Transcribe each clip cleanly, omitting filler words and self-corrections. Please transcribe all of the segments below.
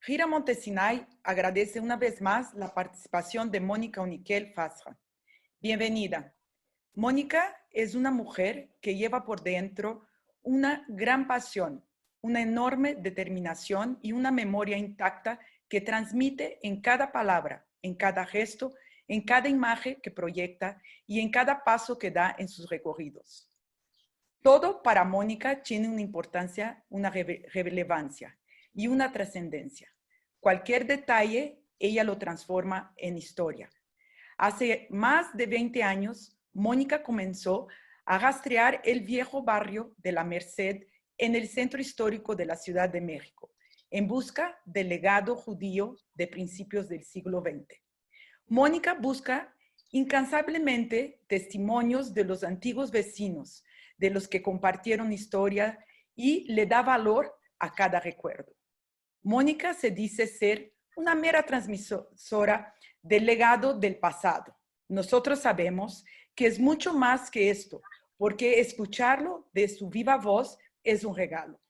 Gira Montesinay agradece una vez más la participación de Mónica Uniquel Fasra. Bienvenida. Mónica es una mujer que lleva por dentro una gran pasión, una enorme determinación y una memoria intacta que transmite en cada palabra, en cada gesto, en cada imagen que proyecta y en cada paso que da en sus recorridos. Todo para Mónica tiene una importancia, una relevancia y una trascendencia. Cualquier detalle, ella lo transforma en historia. Hace más de 20 años, Mónica comenzó a rastrear el viejo barrio de la Merced en el centro histórico de la Ciudad de México, en busca del legado judío de principios del siglo XX. Mónica busca incansablemente testimonios de los antiguos vecinos, de los que compartieron historia y le da valor a cada recuerdo. Mónica se dice ser una mera transmisora del legado del pasado. Nosotros sabemos que es mucho más que esto, porque escucharlo de su viva voz es un regalo.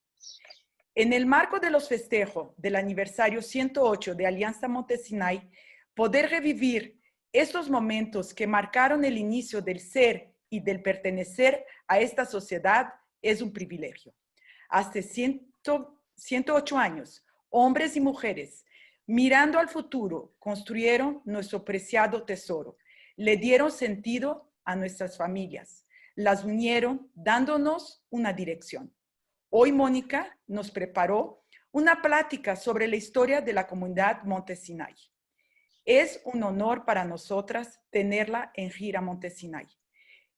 En el marco de los festejos del aniversario 108 de Alianza Montesinay, poder revivir estos momentos que marcaron el inicio del ser y del pertenecer a esta sociedad es un privilegio. Hace 108 años, hombres y mujeres, mirando al futuro, construyeron nuestro preciado tesoro, le dieron sentido a nuestras familias, las unieron dándonos una dirección. Hoy Mónica nos preparó una plática sobre la historia de la comunidad Montesinay. Es un honor para nosotras tenerla en Gira Montesinay.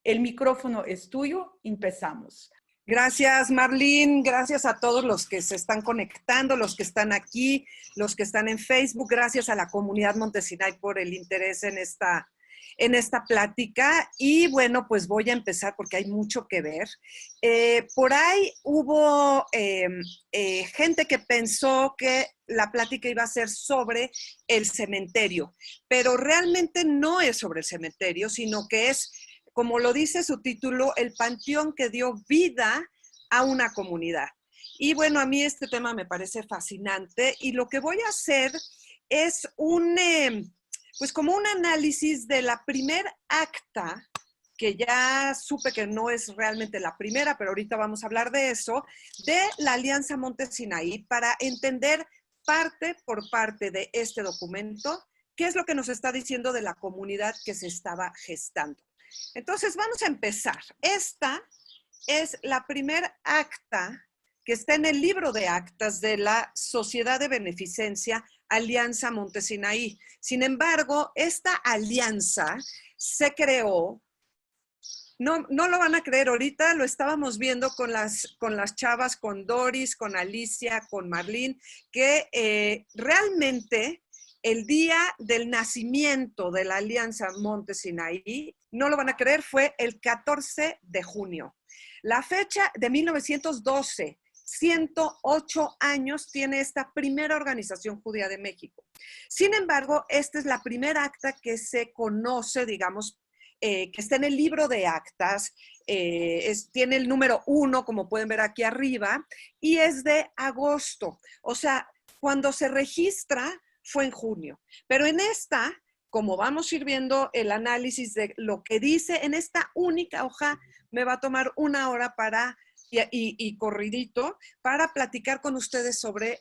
El micrófono es tuyo, empezamos. Gracias, Marlene. Gracias a todos los que se están conectando, los que están aquí, los que están en Facebook. Gracias a la comunidad Montesinay por el interés en esta plática. Y bueno, pues voy a empezar porque hay mucho que ver. Por ahí hubo gente que pensó que la plática iba a ser sobre el cementerio, pero realmente no es sobre el cementerio, sino que es, como lo dice su título, el panteón que dio vida a una comunidad. Y bueno, a mí este tema me parece fascinante y lo que voy a hacer es pues como un análisis de la primer acta, que ya supe que no es realmente la primera, pero ahorita vamos a hablar de eso, de la Alianza Montesinay, para entender parte por parte de este documento qué es lo que nos está diciendo de la comunidad que se estaba gestando. Entonces, vamos a empezar. Esta es la primera acta que está en el libro de actas de la Sociedad de Beneficencia Alianza Montesinay. Sin embargo, esta alianza se creó, no lo van a creer, ahorita lo estábamos viendo con las chavas, con Doris, con Alicia, con Marlene, que realmente el día del nacimiento de la Alianza Montesinay, no lo van a creer, fue el 14 de junio. La fecha de 1912, 108 años tiene esta primera organización judía de México. Sin embargo, esta es la primera acta que se conoce, digamos, que está en el libro de actas, tiene el número 1, como pueden ver aquí arriba, y es de agosto. O sea, cuando se registra fue en junio. Pero en esta, como vamos a ir viendo el análisis de lo que dice en esta única hoja, me va a tomar una hora y corridito para platicar con ustedes sobre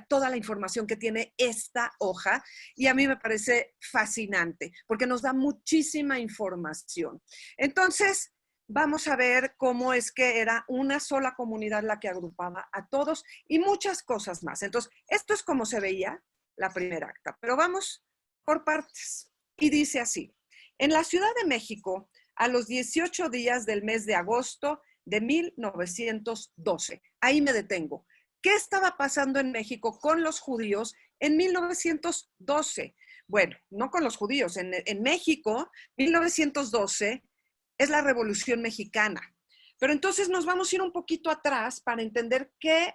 toda la información que tiene esta hoja, y a mí me parece fascinante porque nos da muchísima información. Entonces, vamos a ver cómo es que era una sola comunidad la que agrupaba a todos y muchas cosas más. Entonces, esto es como se veía la primera acta, pero vamos por partes. Y dice así: en la Ciudad de México, a los 18 días del mes de agosto de 1912. Ahí me detengo. ¿Qué estaba pasando en México con los judíos en 1912? Bueno, no con los judíos. En México, 1912 es la Revolución Mexicana. Pero entonces nos vamos a ir un poquito atrás para entender qué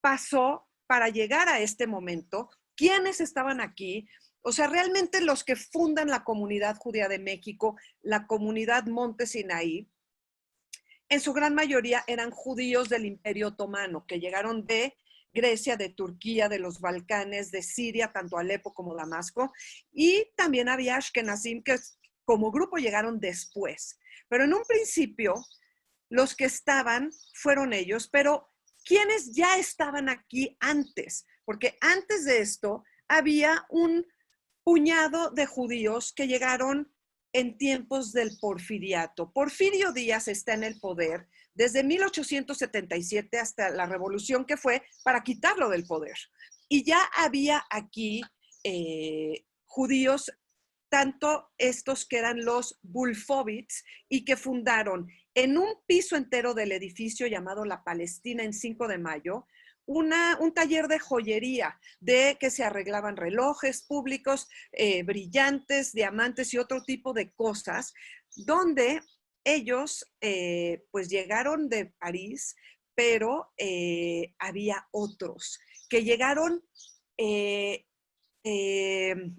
pasó para llegar a este momento, quiénes estaban aquí. O sea, realmente los que fundan la comunidad judía de México, la comunidad Montesinay, en su gran mayoría eran judíos del Imperio Otomano, que llegaron de Grecia, de Turquía, de los Balcanes, de Siria, tanto Alepo como Damasco, y también había Ashkenazim que como grupo llegaron después. Pero en un principio, los que estaban fueron ellos, pero ¿quiénes ya estaban aquí antes? Porque antes de esto había un puñado de judíos que llegaron en tiempos del porfiriato. Porfirio Díaz está en el poder desde 1877 hasta la revolución que fue para quitarlo del poder. Y ya había aquí judíos, tanto estos que eran los Bulfovits y que fundaron en un piso entero del edificio llamado La Palestina en 5 de Mayo, un taller de joyería, de que se arreglaban relojes públicos, brillantes, diamantes y otro tipo de cosas, donde ellos pues llegaron de París, pero había otros que llegaron,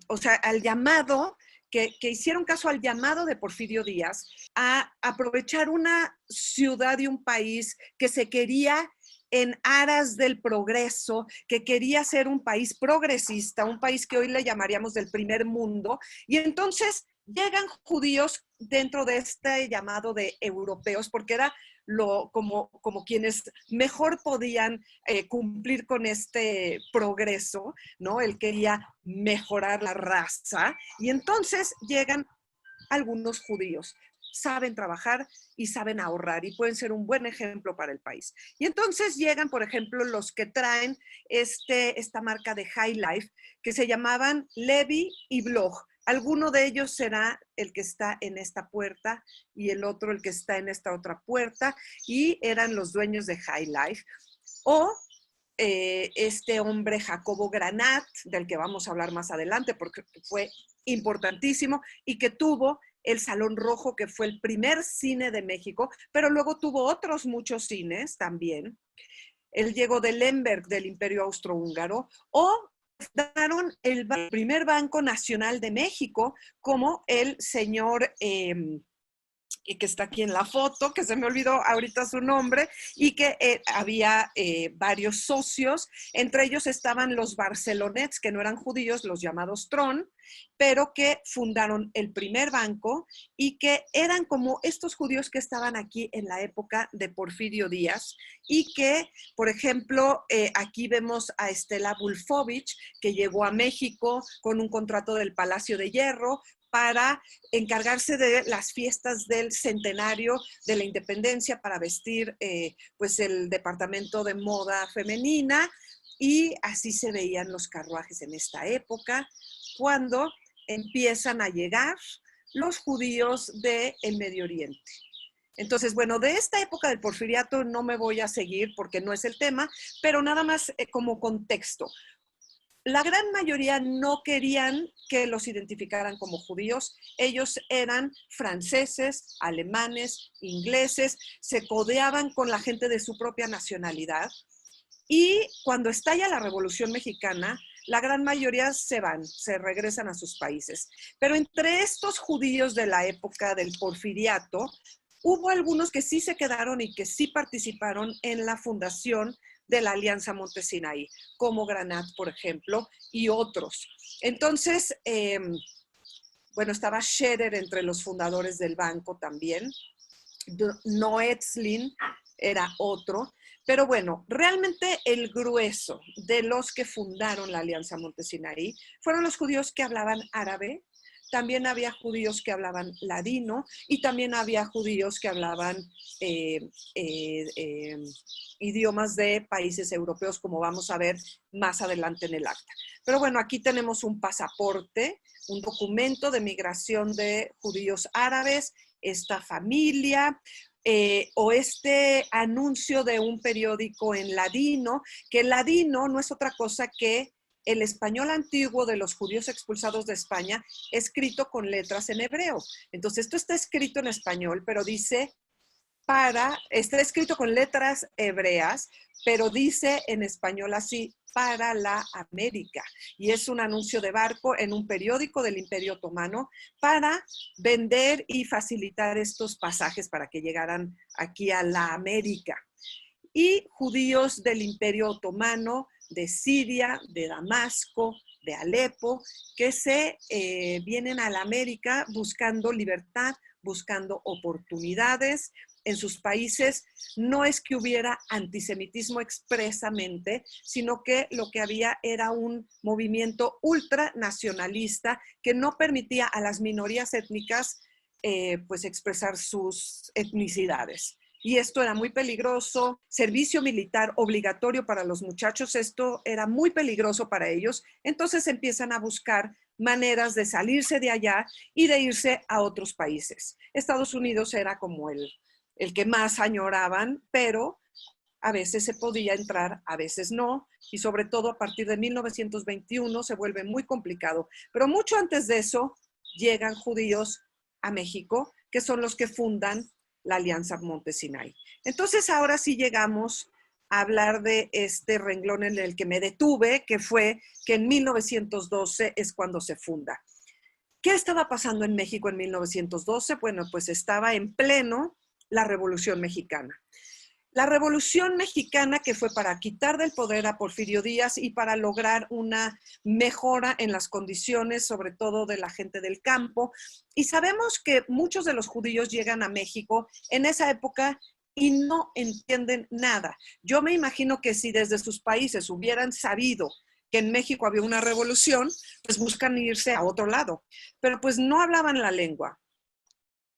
o sea, al llamado, que hicieron caso al llamado de Porfirio Díaz a aprovechar una ciudad y un país que se quería en aras del progreso, que quería ser un país progresista, un país que hoy le llamaríamos del primer mundo, y entonces llegan judíos dentro de este llamado de europeos, porque era como quienes mejor podían cumplir con este progreso, ¿no? Él quería mejorar la raza, y entonces llegan algunos judíos. Saben trabajar y saben ahorrar y pueden ser un buen ejemplo para el país. Y entonces llegan, por ejemplo, los que traen esta marca de High Life que se llamaban Levi y Bloch. Alguno de ellos será el que está en esta puerta y el otro el que está en esta otra puerta, y eran los dueños de High Life. O este hombre Jacobo Granat, del que vamos a hablar más adelante porque fue importantísimo y que tuvo el Salón Rojo, que fue el primer cine de México, pero luego tuvo otros muchos cines también. Él llegó de Lemberg, del Imperio Austrohúngaro, o fundaron el primer Banco Nacional de México, como el señor que está aquí en la foto, que se me olvidó ahorita su nombre, y que había varios socios, entre ellos estaban los Barcelonets, que no eran judíos, los llamados Tron, pero que fundaron el primer banco y que eran como estos judíos que estaban aquí en la época de Porfirio Díaz, y que, por ejemplo, aquí vemos a Estela Bulfovich, que llegó a México con un contrato del Palacio de Hierro para encargarse de las fiestas del centenario de la independencia, para vestir pues el departamento de moda femenina, y así se veían los carruajes en esta época, cuando empiezan a llegar los judíos del Medio Oriente. Entonces, bueno, de esta época del porfiriato no me voy a seguir porque no es el tema, pero nada más como contexto. La gran mayoría no querían que los identificaran como judíos. Ellos eran franceses, alemanes, ingleses, se codeaban con la gente de su propia nacionalidad. Y cuando estalla la Revolución Mexicana, la gran mayoría se van, se regresan a sus países. Pero entre estos judíos de la época del porfiriato, hubo algunos que sí se quedaron y que sí participaron en la fundación de la Alianza Monte-Sinaí, como Granat, por ejemplo, y otros. Entonces, bueno, estaba Scherer entre los fundadores del banco también. Noetzlin era otro. Pero bueno, realmente el grueso de los que fundaron la Alianza Monte-Sinaí fueron los judíos que hablaban árabe. También había judíos que hablaban ladino y también había judíos que hablaban idiomas de países europeos, como vamos a ver más adelante en el acta. Pero bueno, aquí tenemos un pasaporte, un documento de migración de judíos árabes, esta familia, o este anuncio de un periódico en ladino, que el ladino no es otra cosa que el español antiguo de los judíos expulsados de España, escrito con letras en hebreo. Entonces, esto está escrito en español, pero dice está escrito con letras hebreas, pero dice en español así, para la América. Y es un anuncio de barco en un periódico del Imperio Otomano para vender y facilitar estos pasajes para que llegaran aquí a la América. Y judíos del Imperio Otomano, de Siria, de Damasco, de Alepo, que se vienen a la América buscando libertad, buscando oportunidades en sus países. No es que hubiera antisemitismo expresamente, sino que lo que había era un movimiento ultranacionalista que no permitía a las minorías étnicas pues expresar sus etnicidades. Y esto era muy peligroso. Servicio militar obligatorio para los muchachos, esto era muy peligroso para ellos. Entonces empiezan a buscar maneras de salirse de allá y de irse a otros países. Estados Unidos era como el que más añoraban, pero a veces se podía entrar, a veces no, y sobre todo a partir de 1921 se vuelve muy complicado. Pero mucho antes de eso llegan judíos a México, que son los que fundan la Alianza Monte Sinai. Entonces ahora sí llegamos a hablar de este renglón en el que me detuve, que fue que en 1912 es cuando se funda. ¿Qué estaba pasando en México en 1912? Bueno, pues estaba en pleno la Revolución Mexicana. La Revolución Mexicana, que fue para quitar del poder a Porfirio Díaz y para lograr una mejora en las condiciones, sobre todo de la gente del campo. Y sabemos que muchos de los judíos llegan a México en esa época y no entienden nada. Yo me imagino que si desde sus países hubieran sabido que en México había una revolución, pues buscan irse a otro lado. Pero pues no hablaban la lengua.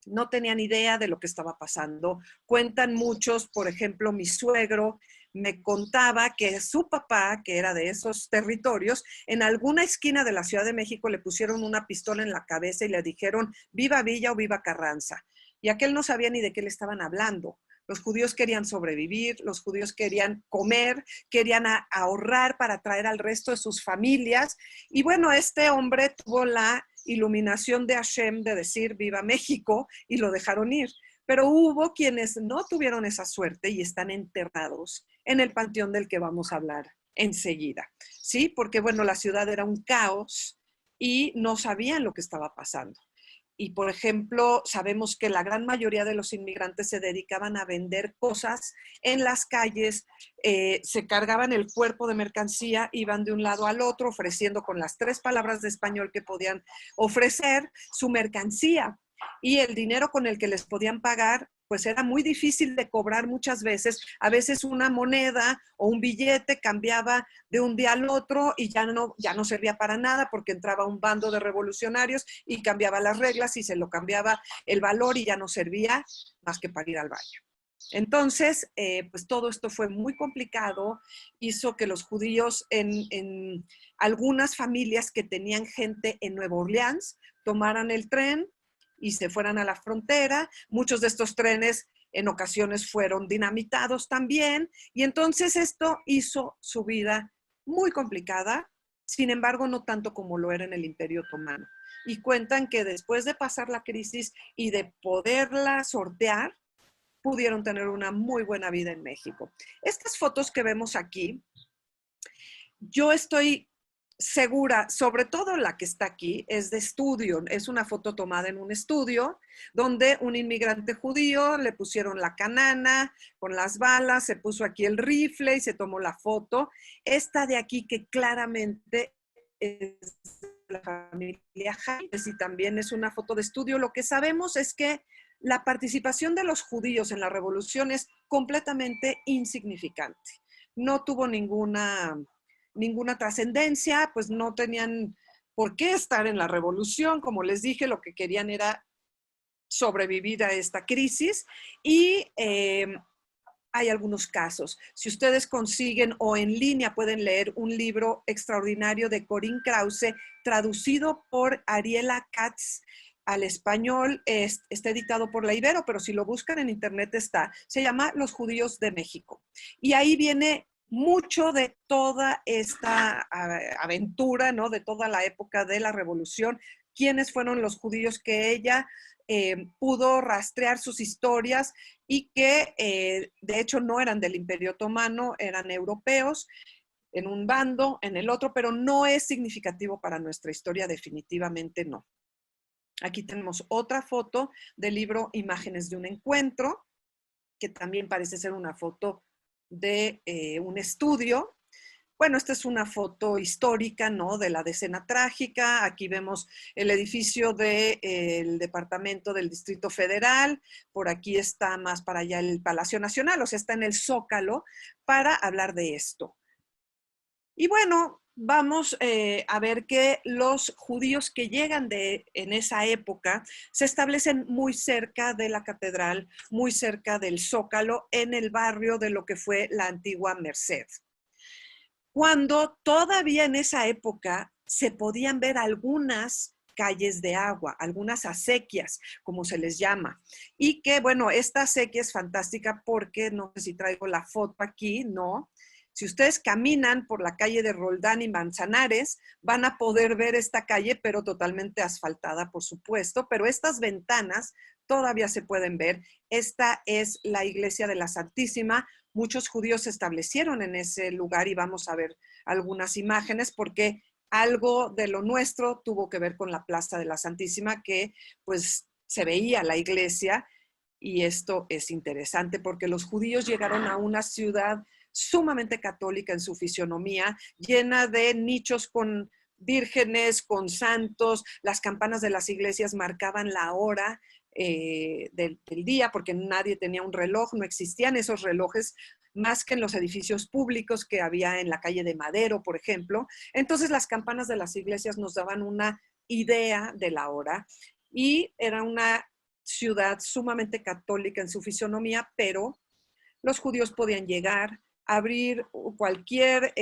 No tenían idea de lo que estaba pasando. Cuentan muchos, por ejemplo, mi suegro me contaba que su papá, que era de esos territorios, en alguna esquina de la Ciudad de México le pusieron una pistola en la cabeza y le dijeron viva Villa o viva Carranza. Y aquel no sabía ni de qué le estaban hablando. Los judíos querían sobrevivir, los judíos querían comer, querían ahorrar para traer al resto de sus familias. Y bueno, este hombre tuvo la iluminación de Hashem de decir viva México y lo dejaron ir. Pero hubo quienes no tuvieron esa suerte y están enterrados en el panteón del que vamos a hablar enseguida, ¿sí? Porque bueno, la ciudad era un caos y no sabían lo que estaba pasando. Y, por ejemplo, sabemos que la gran mayoría de los inmigrantes se dedicaban a vender cosas en las calles, se cargaban el cuerpo de mercancía, iban de un lado al otro ofreciendo con las 3 palabras de español que podían ofrecer su mercancía. Y el dinero con el que les podían pagar, pues era muy difícil de cobrar muchas veces. A veces una moneda o un billete cambiaba de un día al otro y ya no servía para nada porque entraba un bando de revolucionarios y cambiaba las reglas y se lo cambiaba el valor y ya no servía más que para ir al baño. Entonces, pues todo esto fue muy complicado, hizo que los judíos en algunas familias que tenían gente en Nueva Orleans tomaran el tren y se fueran a la frontera. Muchos de estos trenes en ocasiones fueron dinamitados también, y entonces esto hizo su vida muy complicada, sin embargo no tanto como lo era en el Imperio Otomano. Y cuentan que después de pasar la crisis y de poderla sortear, pudieron tener una muy buena vida en México. Estas fotos que vemos aquí, yo estoy segura, sobre todo la que está aquí, es de estudio. Es una foto tomada en un estudio donde un inmigrante judío le pusieron la canana con las balas, se puso aquí el rifle y se tomó la foto. Esta de aquí que claramente es la familia Jaimes y también es una foto de estudio. Lo que sabemos es que la participación de los judíos en la revolución es completamente insignificante. No tuvo ninguna trascendencia, pues no tenían por qué estar en la revolución. Como les dije, lo que querían era sobrevivir a esta crisis y hay algunos casos. Si ustedes consiguen o en línea pueden leer un libro extraordinario de Corinne Krause, traducido por Ariela Katz al español, está editado por la Ibero, pero si lo buscan en internet se llama Los Judíos de México. Y ahí viene mucho de toda esta aventura, ¿no? De toda la época de la revolución, quiénes fueron los judíos que ella pudo rastrear sus historias y que de hecho no eran del Imperio Otomano, eran europeos en un bando, en el otro, pero no es significativo para nuestra historia, definitivamente no. Aquí tenemos otra foto del libro Imágenes de un encuentro, que también parece ser una foto de un estudio. Bueno, esta es una foto histórica, ¿no? De la decena trágica. Aquí vemos el edificio del Departamento del Distrito Federal. Por aquí está más para allá el Palacio Nacional, o sea, está en el Zócalo para hablar de esto. Y bueno, vamos a ver que los judíos que llegan en esa época se establecen muy cerca de la catedral, muy cerca del Zócalo, en el barrio de lo que fue la antigua Merced. Cuando todavía en esa época se podían ver algunas calles de agua, algunas acequias, como se les llama. Y que, bueno, esta acequia es fantástica porque, no sé si traigo la foto aquí, ¿no? Si ustedes caminan por la calle de Roldán y Manzanares, van a poder ver esta calle, pero totalmente asfaltada, por supuesto. Pero estas ventanas todavía se pueden ver. Esta es la iglesia de la Santísima. Muchos judíos se establecieron en ese lugar y vamos a ver algunas imágenes porque algo de lo nuestro tuvo que ver con la Plaza de la Santísima, que pues se veía la iglesia, y esto es interesante porque los judíos llegaron a una ciudad sumamente católica en su fisionomía, llena de nichos con vírgenes, con santos. Las campanas de las iglesias marcaban la hora del día, porque nadie tenía un reloj, no existían esos relojes más que en los edificios públicos que había en la calle de Madero, por ejemplo. Entonces las campanas de las iglesias nos daban una idea de la hora y era una ciudad sumamente católica en su fisonomía, pero los judíos podían llegar, abrir cualquier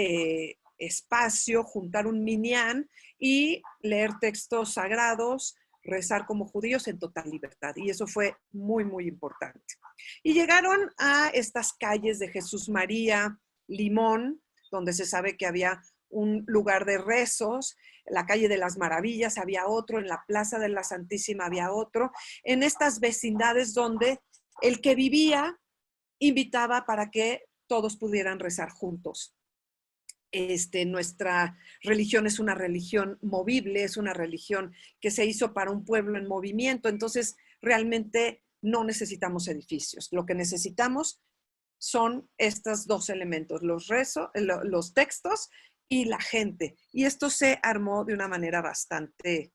espacio, juntar un minyan y leer textos sagrados, rezar como judíos en total libertad. Y eso fue muy, muy importante. Y llegaron a estas calles de Jesús María, Limón, donde se sabe que había un lugar de rezos, la calle de las Maravillas había otro, en la Plaza de la Santísima había otro, en estas vecindades donde el que vivía invitaba para que todos pudieran rezar juntos. Nuestra religión es una religión movible, es una religión que se hizo para un pueblo en movimiento, entonces realmente no necesitamos edificios. Lo que necesitamos son estos dos elementos, los textos y la gente. Y esto se armó de una manera bastante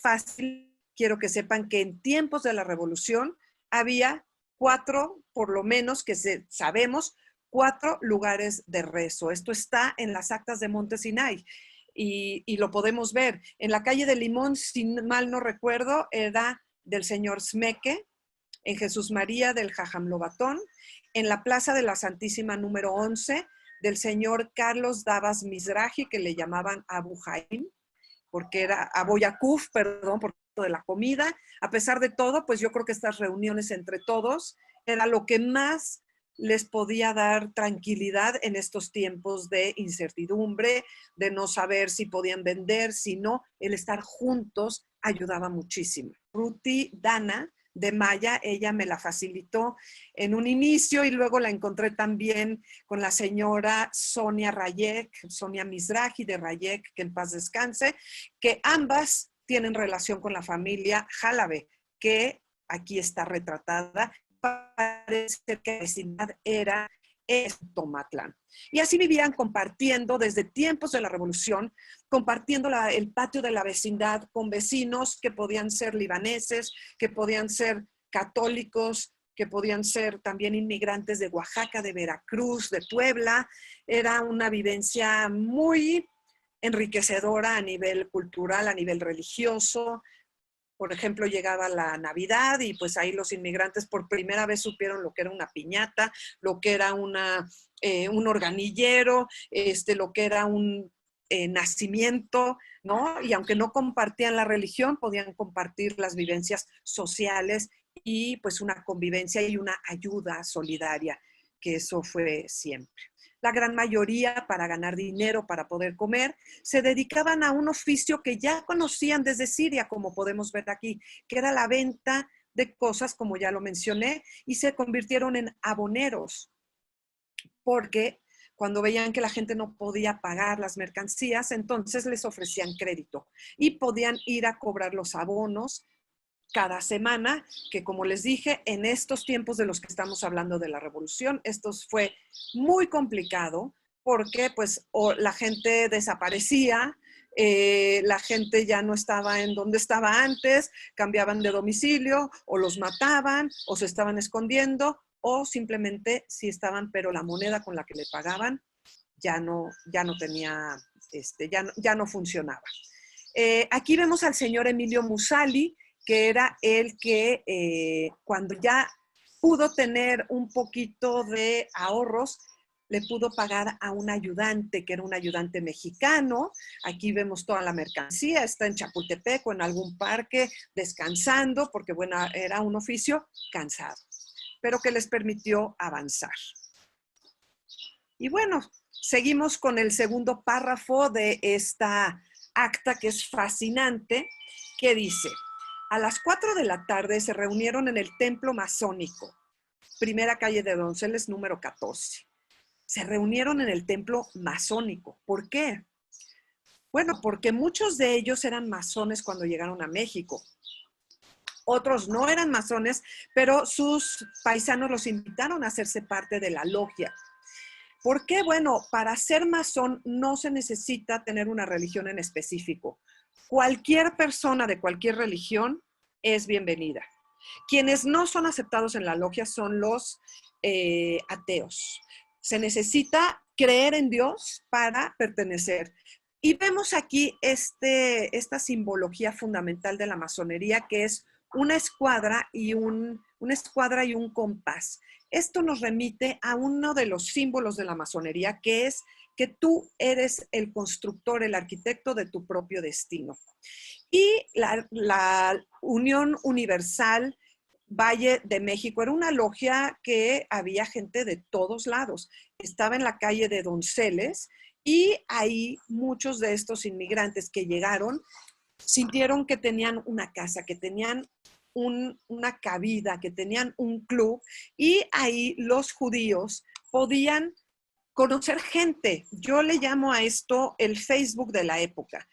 fácil. Quiero que sepan que en tiempos de la Revolución había 4, por lo menos que sabemos, 4 lugares de rezo. Esto está en las actas de Monte Sinai y lo podemos ver. En la calle de Limón, si mal no recuerdo, era del señor Smeke, en Jesús María del Jajam Lobatón, en la Plaza de la Santísima número 11, del señor Carlos Davas Mizrahi, que le llamaban Abu Jaim, porque era Abu Yakuf, perdón, por de la comida. A pesar de todo, pues yo creo que estas reuniones entre todos era lo que más les podía dar tranquilidad en estos tiempos de incertidumbre, de no saber si podían vender, si no, el estar juntos ayudaba muchísimo. Ruti Dana de Maya, ella me la facilitó en un inicio y luego la encontré también con la señora Sonia Rayek, Sonia Mizrahi de Rayek, que en paz descanse, que ambas tienen relación con la familia Jalabe, que aquí está retratada. Parece que la vecindad era Tomatlán. Y así vivían compartiendo desde tiempos de la Revolución, compartiendo el patio de la vecindad con vecinos que podían ser libaneses, que podían ser católicos, que podían ser también inmigrantes de Oaxaca, de Veracruz, de Puebla. Era una vivencia muy enriquecedora a nivel cultural, a nivel religioso. Por ejemplo, llegaba la Navidad y pues ahí los inmigrantes por primera vez supieron lo que era una piñata, lo que era un organillero, lo que era un nacimiento, ¿no? Y aunque no compartían la religión, podían compartir las vivencias sociales y pues una convivencia y una ayuda solidaria. que eso fue siempre. La gran mayoría, para ganar dinero, para poder comer, se dedicaban a un oficio que ya conocían desde Siria, como podemos ver aquí, que era la venta de cosas, como ya lo mencioné, y se convirtieron en aboneros, porque cuando veían que la gente no podía pagar las mercancías, entonces les ofrecían crédito y podían ir a cobrar los abonos cada semana, que como les dije, en estos tiempos de los que estamos hablando de la revolución, esto fue muy complicado porque pues la gente desaparecía, la gente ya no estaba en donde estaba antes, cambiaban de domicilio o los mataban o se estaban escondiendo o simplemente si estaban, pero la moneda con la que le pagaban ya no tenía, ya no funcionaba. Aquí vemos al señor Emilio Musali, que era el que cuando ya pudo tener un poquito de ahorros, le pudo pagar a un ayudante, que era un ayudante mexicano. Aquí vemos toda la mercancía, está en Chapultepec o en algún parque descansando, porque bueno, era un oficio cansado, pero que les permitió avanzar. Y bueno, seguimos con el segundo párrafo de esta acta que es fascinante, que dice: a las 4 de la tarde se reunieron en el templo masónico, primera calle de Donceles, número 14. Se reunieron en el templo masónico. ¿Por qué? Bueno, porque muchos de ellos eran masones cuando llegaron a México. Otros no eran masones, pero sus paisanos los invitaron a hacerse parte de la logia. ¿Por qué? Bueno, para ser masón no se necesita tener una religión en específico. Cualquier persona de cualquier religión es bienvenida. Quienes no son aceptados en la logia son los ateos. Se necesita creer en Dios para pertenecer. Y vemos aquí esta simbología fundamental de la masonería, que es una escuadra y un compás. Esto nos remite a uno de los símbolos de la masonería, que es que tú eres el constructor, el arquitecto de tu propio destino. Y la Unión Universal Valle de México era una logia que había gente de todos lados. Estaba en la calle de Donceles y ahí muchos de estos inmigrantes que llegaron sintieron que tenían una casa, que tenían una cabida, que tenían un club, y ahí los judíos podían conocer gente. Yo le llamo a esto el Facebook de la época.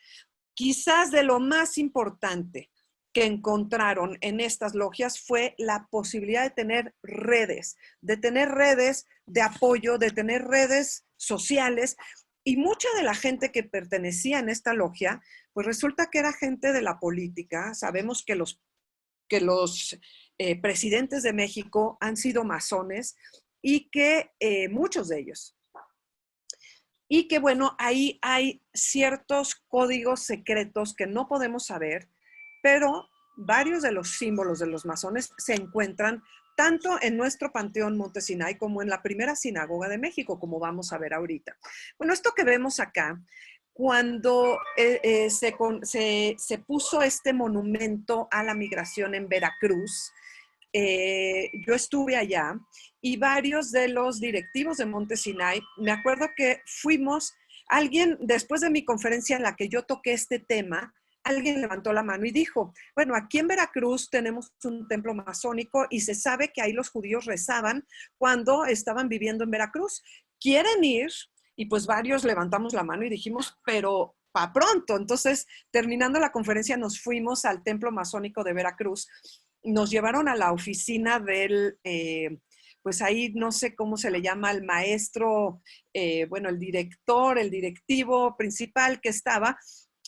Quizás de lo más importante que encontraron en estas logias fue la posibilidad de tener redes de apoyo, de tener redes sociales. Y mucha de la gente que pertenecía en esta logia, pues resulta que era gente de la política. Sabemos que los presidentes de México han sido masones y que muchos de ellos. Y que bueno, ahí hay ciertos códigos secretos que no podemos saber, pero varios de los símbolos de los masones se encuentran tanto en nuestro Panteón Monte Sinai como en la primera sinagoga de México, como vamos a ver ahorita. Bueno, esto que vemos acá, cuando se puso este monumento a la migración en Veracruz, yo estuve allá y varios de los directivos de Monte Sinai, me acuerdo que fuimos, alguien, después de mi conferencia en la que yo toqué este tema, alguien levantó la mano y dijo, bueno, aquí en Veracruz tenemos un templo masónico y se sabe que ahí los judíos rezaban cuando estaban viviendo en Veracruz. ¿Quieren ir? Y pues varios levantamos la mano y dijimos, pero para pronto. Entonces, terminando la conferencia, nos fuimos al templo masónico de Veracruz. Nos llevaron a la oficina del, pues ahí no sé cómo se le llama, el maestro, bueno, el director, el directivo principal que estaba,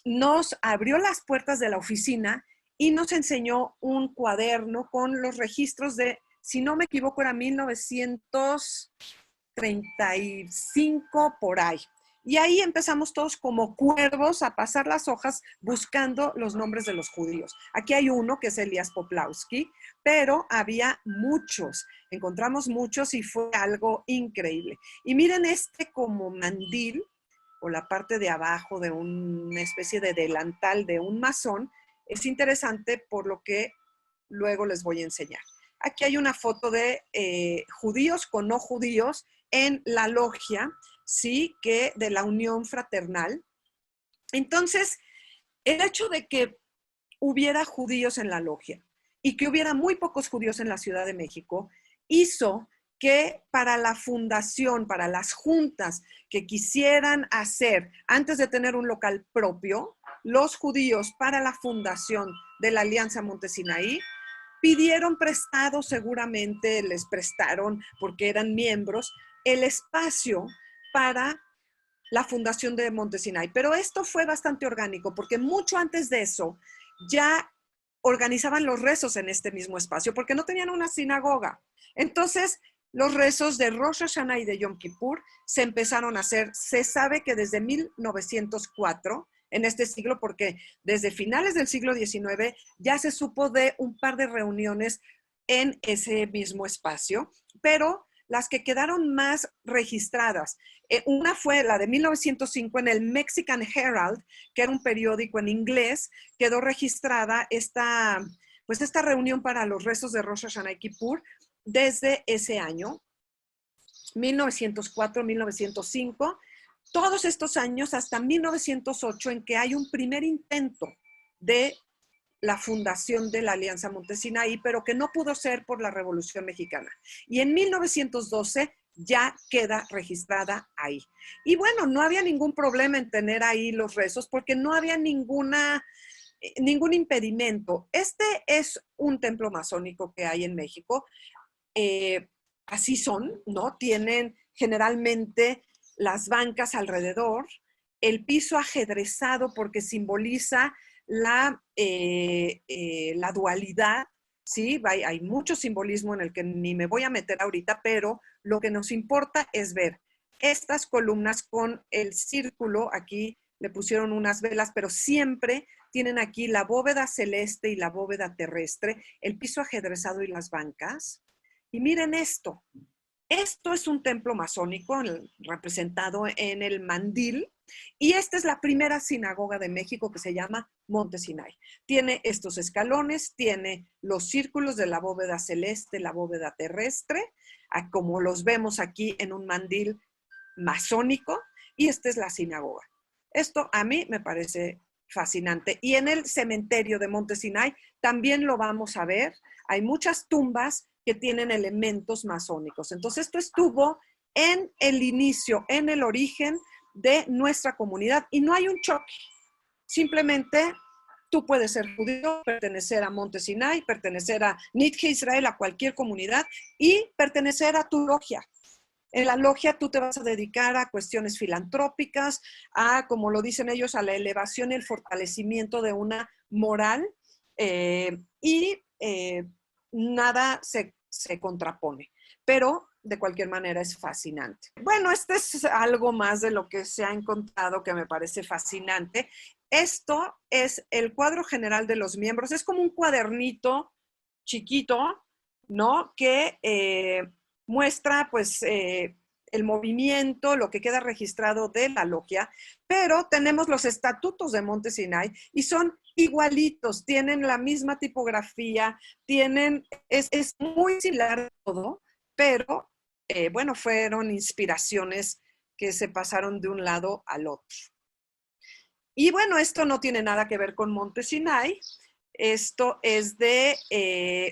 nos abrió las puertas de la oficina y nos enseñó un cuaderno con los registros de, si no me equivoco, era 1935 por ahí. Y ahí empezamos todos como cuervos a pasar las hojas buscando los nombres de los judíos. Aquí hay uno que es Elías Poplawski, pero había muchos, encontramos muchos y fue algo increíble. Y miren este como mandil, o la parte de abajo de una especie de delantal de un masón, es interesante por lo que luego les voy a enseñar. aquí hay una foto de judíos con no judíos en la logia, sí, que de la Unión Fraternal. Entonces, el hecho de que hubiera judíos en la logia y que hubiera muy pocos judíos en la Ciudad de México, hizo que para la fundación, para las juntas que quisieran hacer antes de tener un local propio, los judíos para la fundación de la Alianza Montesinaí pidieron prestado, seguramente les prestaron porque eran miembros, el espacio para la fundación de Montesinaí. Pero esto fue bastante orgánico porque mucho antes de eso ya organizaban los rezos en este mismo espacio porque no tenían una sinagoga. Entonces, los rezos de Rosh Hashanah y de Yom Kippur se empezaron a hacer, se sabe que desde 1904, en este siglo, porque desde finales del siglo XIX ya se supo de un par de reuniones en ese mismo espacio, pero las que quedaron más registradas, una fue la de 1905 en el Mexican Herald, que era un periódico en inglés, quedó registrada esta reunión para los rezos de Rosh Hashanah y Kippur desde ese año, 1904, 1905, todos estos años hasta 1908 en que hay un primer intento de la fundación de la Alianza Montesinaí, pero que no pudo ser por la Revolución Mexicana. Y en 1912 ya queda registrada ahí. Y bueno, no había ningún problema en tener ahí los rezos porque no había ningún impedimento. Este es un templo masónico que hay en México. Así son, ¿no? Tienen generalmente las bancas alrededor, el piso ajedrezado porque simboliza la dualidad, ¿sí? Hay mucho simbolismo en el que ni me voy a meter ahorita, pero lo que nos importa es ver estas columnas con el círculo, aquí le pusieron unas velas, pero siempre tienen aquí la bóveda celeste y la bóveda terrestre, el piso ajedrezado y las bancas. Y miren esto. Esto es un templo masónico representado en el mandil y esta es la primera sinagoga de México que se llama Montesinaí. Tiene estos escalones, tiene los círculos de la bóveda celeste, la bóveda terrestre, como los vemos aquí en un mandil masónico, y esta es la sinagoga. Esto a mí me parece fascinante. Y en el cementerio de Montesinaí también lo vamos a ver. Hay muchas tumbas que tienen elementos masónicos. Entonces, esto estuvo en el inicio, en el origen de nuestra comunidad y no hay un choque. Simplemente tú puedes ser judío, pertenecer a Montesinaí, pertenecer a Nitge Israel, a cualquier comunidad y pertenecer a tu logia. En la logia tú te vas a dedicar a cuestiones filantrópicas, a, como lo dicen ellos, a la elevación y el fortalecimiento de una moral nada se contrapone. Pero de cualquier manera es fascinante. Bueno, este es algo más de lo que se ha encontrado que me parece fascinante. Esto es el cuadro general de los miembros. Es como un cuadernito chiquito, ¿no? Que muestra pues el movimiento, lo que queda registrado de la logia, pero tenemos los estatutos de Montesinaí y son igualitos, tienen la misma tipografía, es muy similar todo, pero bueno, fueron inspiraciones que se pasaron de un lado al otro. Y bueno, esto no tiene nada que ver con Montesinaí. Esto es de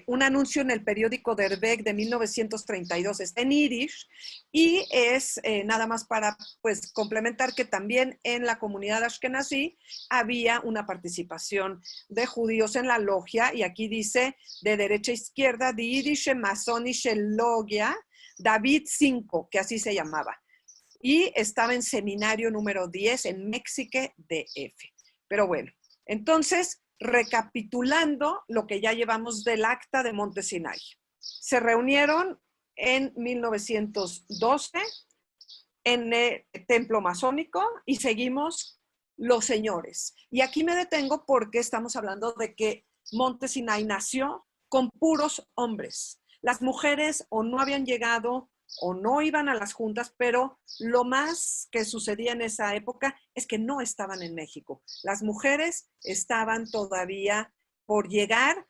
un anuncio en el periódico Der Weg de 1932, está en Yiddish, y es nada más para pues, complementar que también en la comunidad ashkenazí había una participación de judíos en la logia, y aquí dice de derecha a izquierda, Die Yiddische Masonische Logia David V, que así se llamaba, y estaba en seminario número 10 en Mexique DF. Pero bueno, entonces, recapitulando lo que ya llevamos del acta de Montesinaí. Se reunieron en 1912 en el templo masónico y seguimos los señores. Y aquí me detengo porque estamos hablando de que Montesinaí nació con puros hombres. Las mujeres o no habían llegado o no iban a las juntas, pero lo más que sucedía en esa época es que no estaban en México. Las mujeres estaban todavía por llegar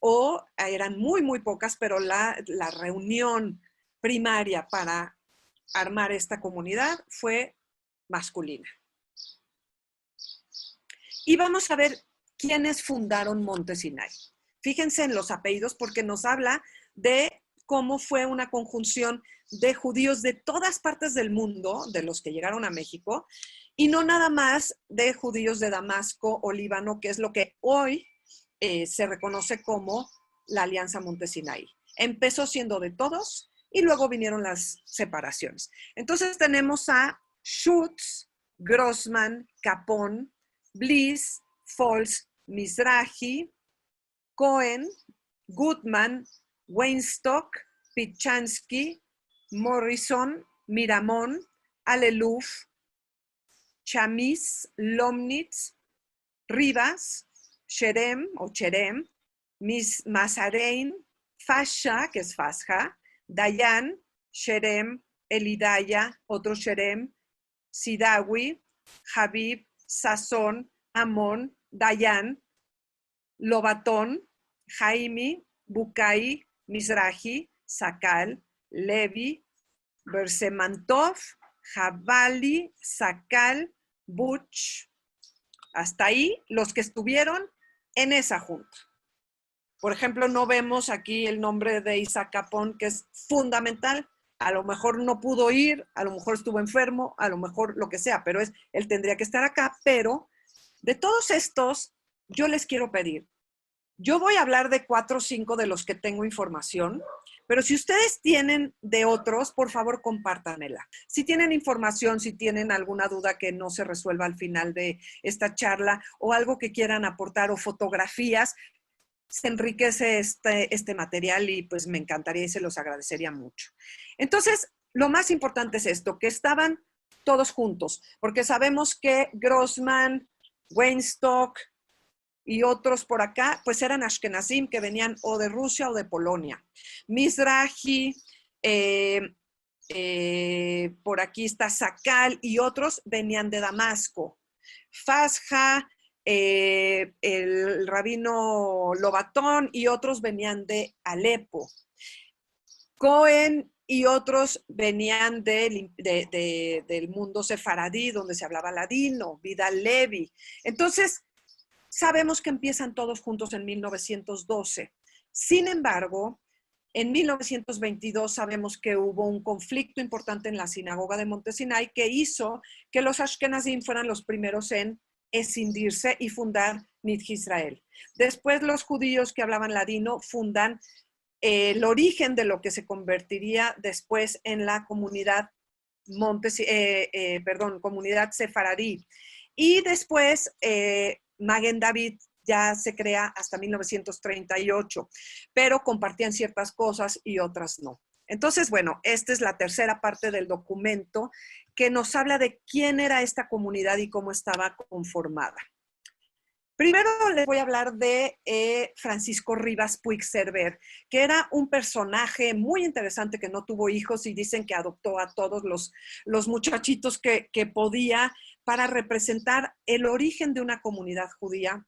o eran muy, muy pocas, pero la reunión primaria para armar esta comunidad fue masculina. Y vamos a ver quiénes fundaron Monte Sinai. Fíjense en los apellidos porque nos habla de cómo fue una conjunción de judíos de todas partes del mundo, de los que llegaron a México, y no nada más de judíos de Damasco o Líbano, que es lo que hoy se reconoce como la Alianza Monte Sinai. Empezó siendo de todos y luego vinieron las separaciones. Entonces tenemos a Schutz, Grossman, Capón, Bliss, Foltz, Mizrahi, Cohen, Goodman, Weinstock, Pichansky, Morrison, Miramón, Aleluf, Chamis, Lomnitz, Rivas, Cherem o Cherem, Mazarein, Fasha, que es Fasja, Dayan, Cherem, Elidaya, otro Cherem, Sidawi, Habib, Sazón, Amón, Dayan, Lobatón, Jaime, Bukai, Mizrahi, Sakal, Levi, Bersemantov, Jabali, Sakal, Butch. Hasta ahí los que estuvieron en esa junta. Por ejemplo, no vemos aquí el nombre de Isaac Capón, que es fundamental. A lo mejor no pudo ir, a lo mejor estuvo enfermo, a lo mejor lo que sea, pero él tendría que estar acá. Pero de todos estos, yo les quiero pedir, yo voy a hablar de 4 o 5 de los que tengo información, pero si ustedes tienen de otros, por favor, compártanmela. Si tienen información, si tienen alguna duda que no se resuelva al final de esta charla o algo que quieran aportar o fotografías, se enriquece este material y pues me encantaría y se los agradecería mucho. Entonces, lo más importante es esto, que estaban todos juntos, porque sabemos que Grossman, Weinstock y otros por acá, pues eran Ashkenazim que venían o de Rusia o de Polonia. Mizrahi, por aquí está Sakal y otros venían de Damasco. Fasja, el rabino Lobatón y otros venían de Alepo. Cohen y otros venían del mundo sefaradí, donde se hablaba ladino, Vidal Levi. Entonces, sabemos que empiezan todos juntos en 1912. Sin embargo, en 1922 sabemos que hubo un conflicto importante en la sinagoga de Monte Sinai que hizo que los Ashkenazim fueran los primeros en escindirse y fundar Nit Israel. Después los judíos que hablaban ladino fundan el origen de lo que se convertiría después en la comunidad comunidad sefaradí. Y después Maguen David ya se crea hasta 1938, pero compartían ciertas cosas y otras no. Entonces, bueno, esta es la tercera parte del documento que nos habla de quién era esta comunidad y cómo estaba conformada. Primero les voy a hablar de Francisco Rivas Puigcerver, que era un personaje muy interesante que no tuvo hijos y dicen que adoptó a todos los muchachitos que podía para representar el origen de una comunidad judía.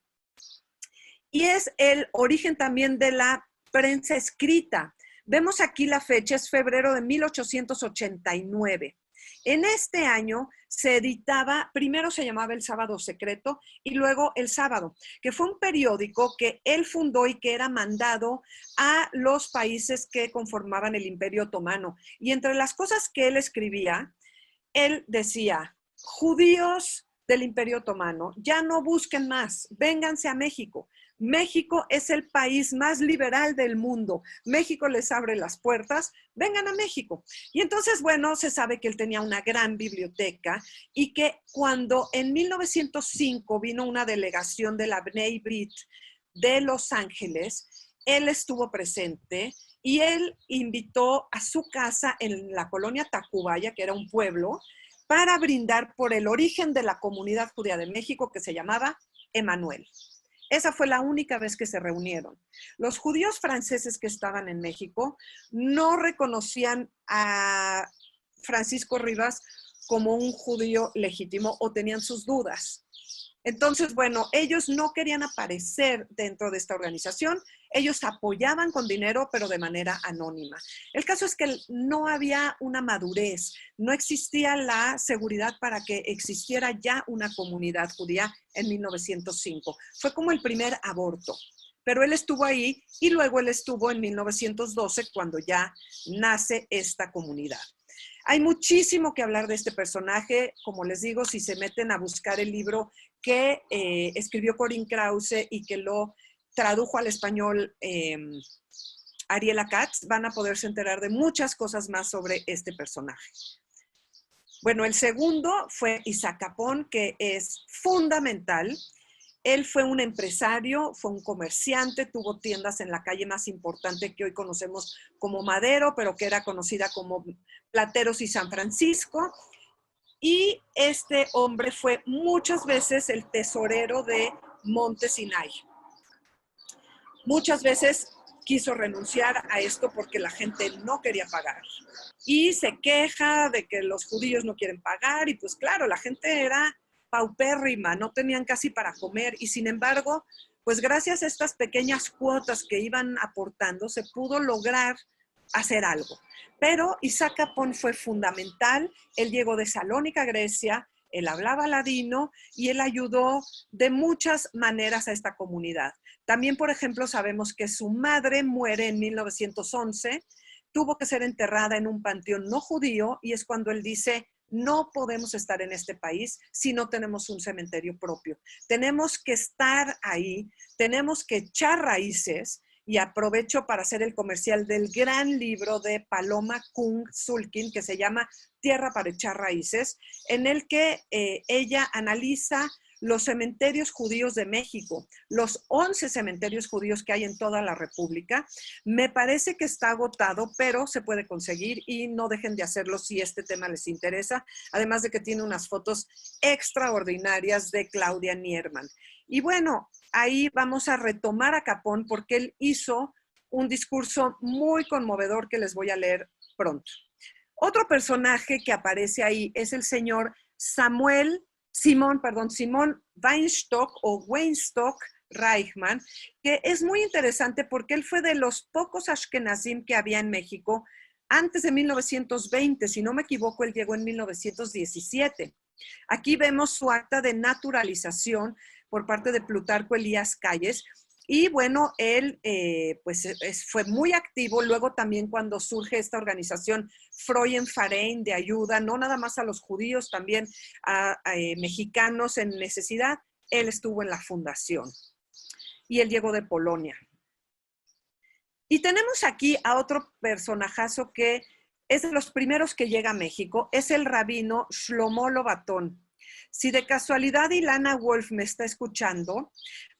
Y es el origen también de la prensa escrita. Vemos aquí la fecha, es febrero de 1889. En este año se editaba, primero se llamaba El Sábado Secreto y luego El Sábado, que fue un periódico que él fundó y que era mandado a los países que conformaban el Imperio Otomano. Y entre las cosas que él escribía, él decía, judíos del Imperio Otomano, ya no busquen más, vénganse a México. México es el país más liberal del mundo. México les abre las puertas, vengan a México. Y entonces, bueno, se sabe que él tenía una gran biblioteca y que cuando en 1905 vino una delegación de la Bnei Brit de Los Ángeles, él estuvo presente y él invitó a su casa en la colonia Tacubaya, que era un pueblo, para brindar por el origen de la comunidad judía de México que se llamaba Emanuel. Esa fue la única vez que se reunieron. Los judíos franceses que estaban en México no reconocían a Francisco Rivas como un judío legítimo o tenían sus dudas. Entonces, bueno, ellos no querían aparecer dentro de esta organización, ellos apoyaban con dinero, pero de manera anónima. El caso es que no había una madurez, no existía la seguridad para que existiera ya una comunidad judía en 1905. Fue como el primer aborto. Pero él estuvo ahí y luego él estuvo en 1912 cuando ya nace esta comunidad. Hay muchísimo que hablar de este personaje. Como les digo, si se meten a buscar el libro que escribió Corinne Krause y que lo tradujo al español Ariela Katz, van a poderse enterar de muchas cosas más sobre este personaje. Bueno, el segundo fue Isaac Capón, que es fundamental. Él fue un empresario, fue un comerciante, tuvo tiendas en la calle más importante que hoy conocemos como Madero, pero que era conocida como Plateros y San Francisco. Y este hombre fue muchas veces el tesorero de Monte Sinai. Muchas veces quiso renunciar a esto porque la gente no quería pagar. Y se queja de que los judíos no quieren pagar y pues claro, la gente era paupérrima, no tenían casi para comer y sin embargo, pues gracias a estas pequeñas cuotas que iban aportando, se pudo lograr hacer algo. Pero Isaac Capón fue fundamental, él llegó de Salónica, Grecia, él hablaba ladino y él ayudó de muchas maneras a esta comunidad. También, por ejemplo, sabemos que su madre muere en 1911, tuvo que ser enterrada en un panteón no judío y es cuando él dice, no podemos estar en este país si no tenemos un cementerio propio. Tenemos que estar ahí, tenemos que echar raíces y aprovecho para hacer el comercial del gran libro de Paloma Kung Sulkin que se llama Tierra para echar raíces, en el que ella analiza los cementerios judíos de México, los 11 cementerios judíos que hay en toda la República. Me parece que está agotado, pero se puede conseguir y no dejen de hacerlo si este tema les interesa, además de que tiene unas fotos extraordinarias de Claudia Nierman. Y bueno, ahí vamos a retomar a Capón porque él hizo un discurso muy conmovedor que les voy a leer pronto. Otro personaje que aparece ahí es el señor Simón Weinstock o Weinstock Reichmann, que es muy interesante porque él fue de los pocos ashkenazim que había en México antes de 1920. Si no me equivoco, él llegó en 1917. Aquí vemos su acta de naturalización por parte de Plutarco Elías Calles. Y bueno, él fue muy activo. Luego también cuando surge esta organización Freudenverein de ayuda, no nada más a los judíos, también a mexicanos en necesidad, él estuvo en la fundación. Y él llegó de Polonia. Y tenemos aquí a otro personajazo que es de los primeros que llega a México, es el rabino Shlomo Lobatón. Si de casualidad Ilana Wolf me está escuchando,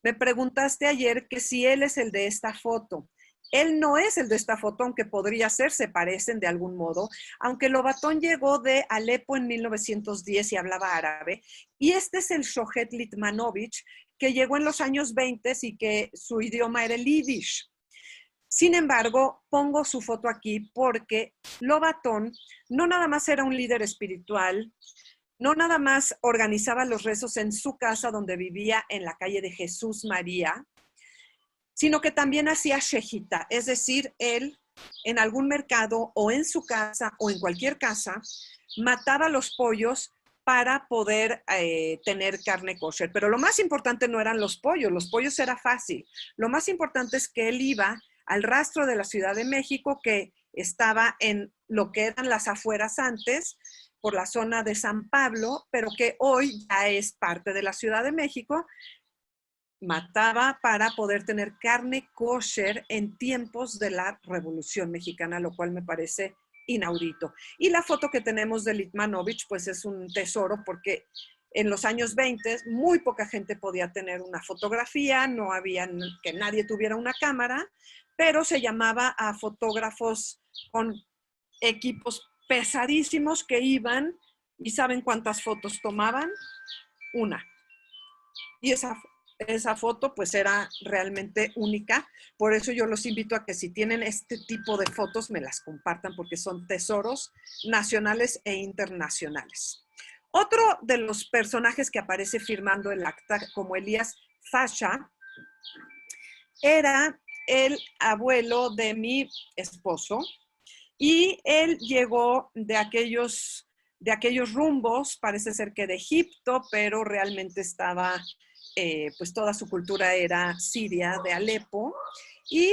me preguntaste ayer que si él es el de esta foto. Él no es el de esta foto, aunque podría ser, se parecen de algún modo, aunque Lobatón llegó de Alepo en 1910 y hablaba árabe, y este es el Shohet Litmanovich, que llegó en los años 20 y que su idioma era el yiddish. Sin embargo, pongo su foto aquí porque Lobatón no nada más era un líder espiritual, no nada más organizaba los rezos en su casa donde vivía en la calle de Jesús María, sino que también hacía shejita, es decir, él en algún mercado o en su casa o en cualquier casa mataba los pollos para poder tener carne kosher. Pero lo más importante no eran los pollos era fácil. Lo más importante es que él iba al rastro de la Ciudad de México, que estaba en lo que eran las afueras antes, por la zona de San Pablo, pero que hoy ya es parte de la Ciudad de México. Mataba para poder tener carne kosher en tiempos de la Revolución Mexicana, lo cual me parece inaudito. Y la foto que tenemos de Litmanovich, pues es un tesoro porque en los años 20 muy poca gente podía tener una fotografía, no había que nadie tuviera una cámara, pero se llamaba a fotógrafos con equipos pesadísimos que iban y ¿saben cuántas fotos tomaban? Una. Y esa foto pues era realmente única. Por eso yo los invito a que si tienen este tipo de fotos me las compartan porque son tesoros nacionales e internacionales. Otro de los personajes que aparece firmando el acta como Elías Fasha era el abuelo de mi esposo y él llegó de aquellos rumbos, parece ser que de Egipto, pero realmente estaba, pues toda su cultura era Siria, de Alepo. ¿Y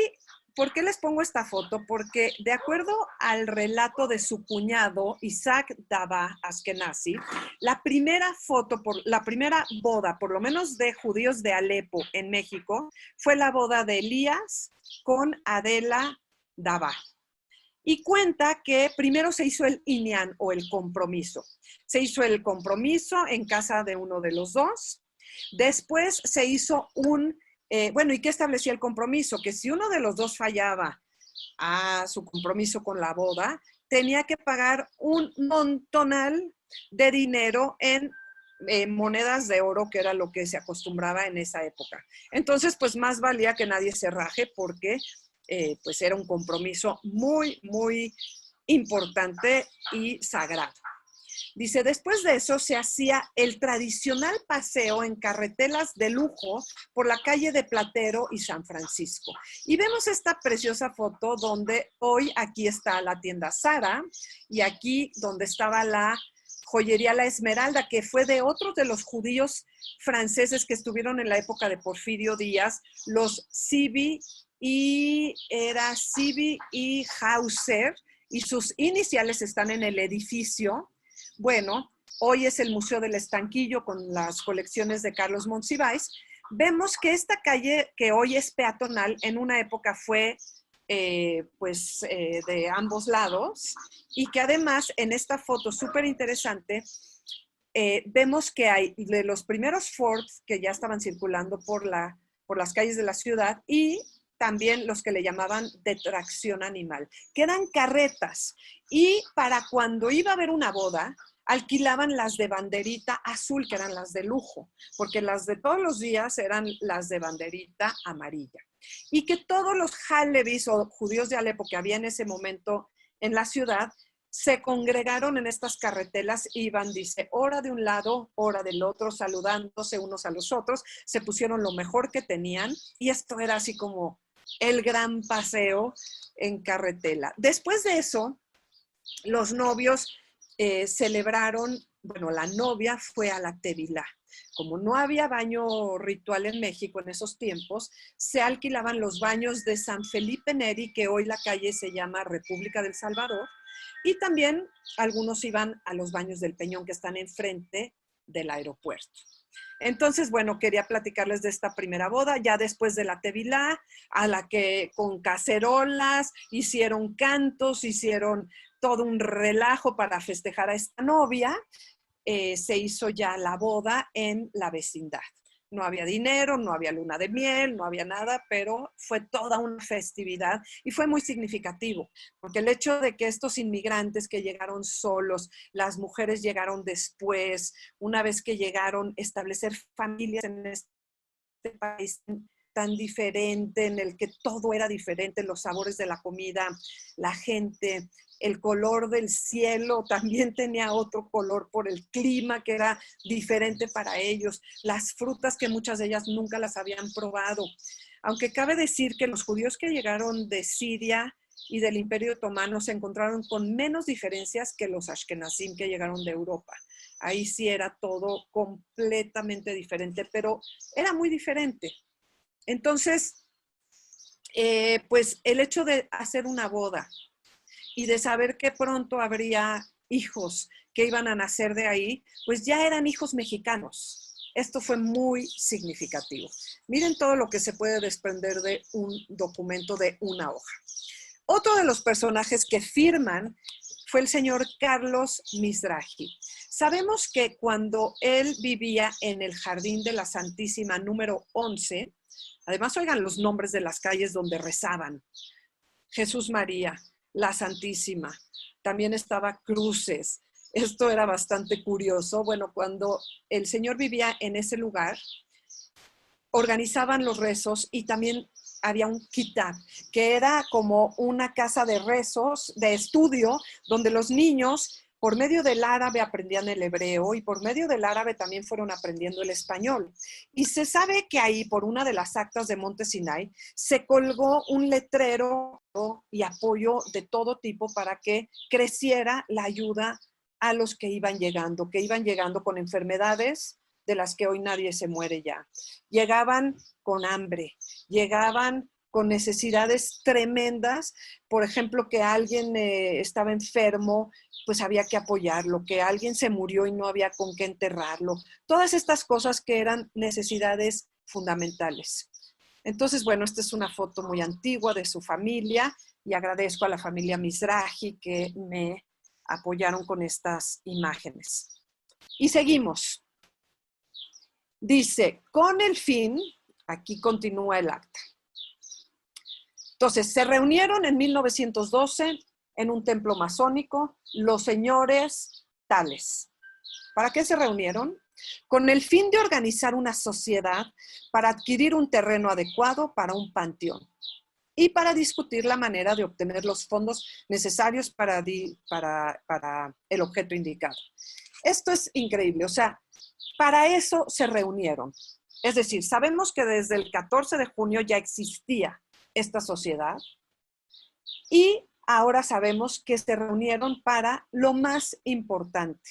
por qué les pongo esta foto? Porque de acuerdo al relato de su cuñado, Isaac Daba Ashkenazi, la primera boda, por lo menos de judíos de Alepo en México, fue la boda de Elías con Adela Daba. Y cuenta que primero se hizo el inyan o el compromiso. Se hizo el compromiso en casa de uno de los dos. Después se hizo ¿y qué establecía el compromiso? Que si uno de los dos fallaba a su compromiso con la boda, tenía que pagar un montonal de dinero en monedas de oro, que era lo que se acostumbraba en esa época. Entonces, pues más valía que nadie se raje porque pues era un compromiso muy, muy importante y sagrado. Dice, después de eso se hacía el tradicional paseo en carretelas de lujo por la calle de Platero y San Francisco. Y vemos esta preciosa foto donde hoy aquí está la tienda Zara y aquí donde estaba la joyería La Esmeralda, que fue de otros de los judíos franceses que estuvieron en la época de Porfirio Díaz, los Sibi y Hauser, y sus iniciales están en el edificio. Bueno, hoy es el Museo del Estanquillo con las colecciones de Carlos Monsiváis. Vemos que esta calle, que hoy es peatonal, en una época fue de ambos lados, y que además en esta foto súper interesante vemos que hay de los primeros Fords que ya estaban circulando por las calles de la ciudad, y también los que le llamaban de tracción animal, que eran carretas, y para cuando iba a haber una boda, alquilaban las de banderita azul, que eran las de lujo, porque las de todos los días eran las de banderita amarilla. Y que todos los Halevis o judíos de Alepo que había en ese momento en la ciudad, se congregaron en estas carretelas, iban, dice, hora de un lado, hora del otro, saludándose unos a los otros, se pusieron lo mejor que tenían, y esto era así como el gran paseo en carretela. Después de eso, los novios celebraron, bueno, la novia fue a la Tevilá. Como no había baño ritual en México en esos tiempos, se alquilaban los baños de San Felipe Neri, que hoy la calle se llama República del Salvador, y también algunos iban a los baños del Peñón, que están enfrente del aeropuerto. Entonces, bueno, quería platicarles de esta primera boda, ya después de la Tevilá, a la que con cacerolas hicieron cantos, hicieron todo un relajo para festejar a esta novia. Se hizo ya la boda en la vecindad. No había dinero, no había luna de miel, no había nada, pero fue toda una festividad y fue muy significativo, porque el hecho de que estos inmigrantes que llegaron solos, las mujeres llegaron después, una vez que llegaron, establecer familias en este país tan diferente, en el que todo era diferente, los sabores de la comida, la gente, el color del cielo también tenía otro color por el clima que era diferente para ellos, las frutas que muchas de ellas nunca las habían probado. Aunque cabe decir que los judíos que llegaron de Siria y del Imperio Otomano se encontraron con menos diferencias que los Ashkenazim que llegaron de Europa. Ahí sí era todo completamente diferente, pero era muy diferente. Entonces, pues el hecho de hacer una boda y de saber que pronto habría hijos que iban a nacer de ahí, pues ya eran hijos mexicanos. Esto fue muy significativo. Miren todo lo que se puede desprender de un documento de una hoja. Otro de los personajes que firman fue el señor Carlos Mizrahi. Sabemos que cuando él vivía en el Jardín de la Santísima número 11, además oigan los nombres de las calles donde rezaban: Jesús María, la Santísima, también estaba Cruces. Esto era bastante curioso. Bueno, cuando el Señor vivía en ese lugar, organizaban los rezos y también había un kitab, que era como una casa de rezos, de estudio, donde los niños por medio del árabe aprendían el hebreo y por medio del árabe también fueron aprendiendo el español. Y se sabe que ahí, por una de las actas de Monte Sinai, se colgó un letrero y apoyo de todo tipo para que creciera la ayuda a los que iban llegando con enfermedades de las que hoy nadie se muere ya. Llegaban con hambre, llegaban con necesidades tremendas, por ejemplo, que alguien estaba enfermo, pues había que apoyarlo, que alguien se murió y no había con qué enterrarlo. Todas estas cosas que eran necesidades fundamentales. Entonces, bueno, esta es una foto muy antigua de su familia y agradezco a la familia Mizrahi que me apoyaron con estas imágenes. Y seguimos. Dice, con el fin, aquí continúa el acta. Entonces, se reunieron en 1912 en un templo masónico los señores tales. ¿Para qué se reunieron? Con el fin de organizar una sociedad para adquirir un terreno adecuado para un panteón y para discutir la manera de obtener los fondos necesarios para el objeto indicado. Esto es increíble, o sea, para eso se reunieron. Es decir, sabemos que desde el 14 de junio ya existía esta sociedad y ahora sabemos que se reunieron para lo más importante.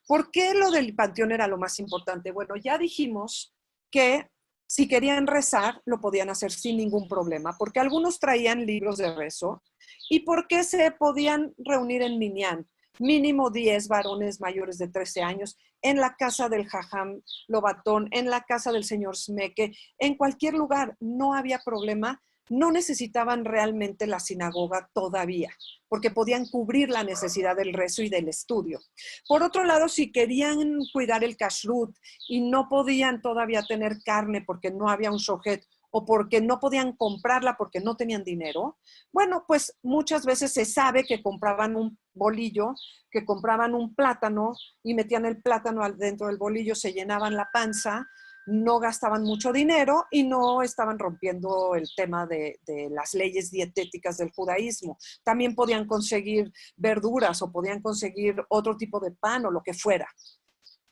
¿Por qué lo del panteón era lo más importante? Bueno, ya dijimos que si querían rezar, lo podían hacer sin ningún problema, porque algunos traían libros de rezo y porque se podían reunir en minyan, mínimo 10 varones mayores de 13 años, en la casa del Jajam Lobatón, en la casa del señor Smeke, en cualquier lugar, no había problema. No necesitaban realmente la sinagoga todavía, porque podían cubrir la necesidad del rezo y del estudio. Por otro lado, si querían cuidar el kashrut y no podían todavía tener carne porque no había un shohet o porque no podían comprarla porque no tenían dinero, bueno, pues muchas veces se sabe que compraban un bolillo, que compraban un plátano y metían el plátano dentro del bolillo, se llenaban la panza, no gastaban mucho dinero y no estaban rompiendo el tema de las leyes dietéticas del judaísmo. También podían conseguir verduras o podían conseguir otro tipo de pan o lo que fuera.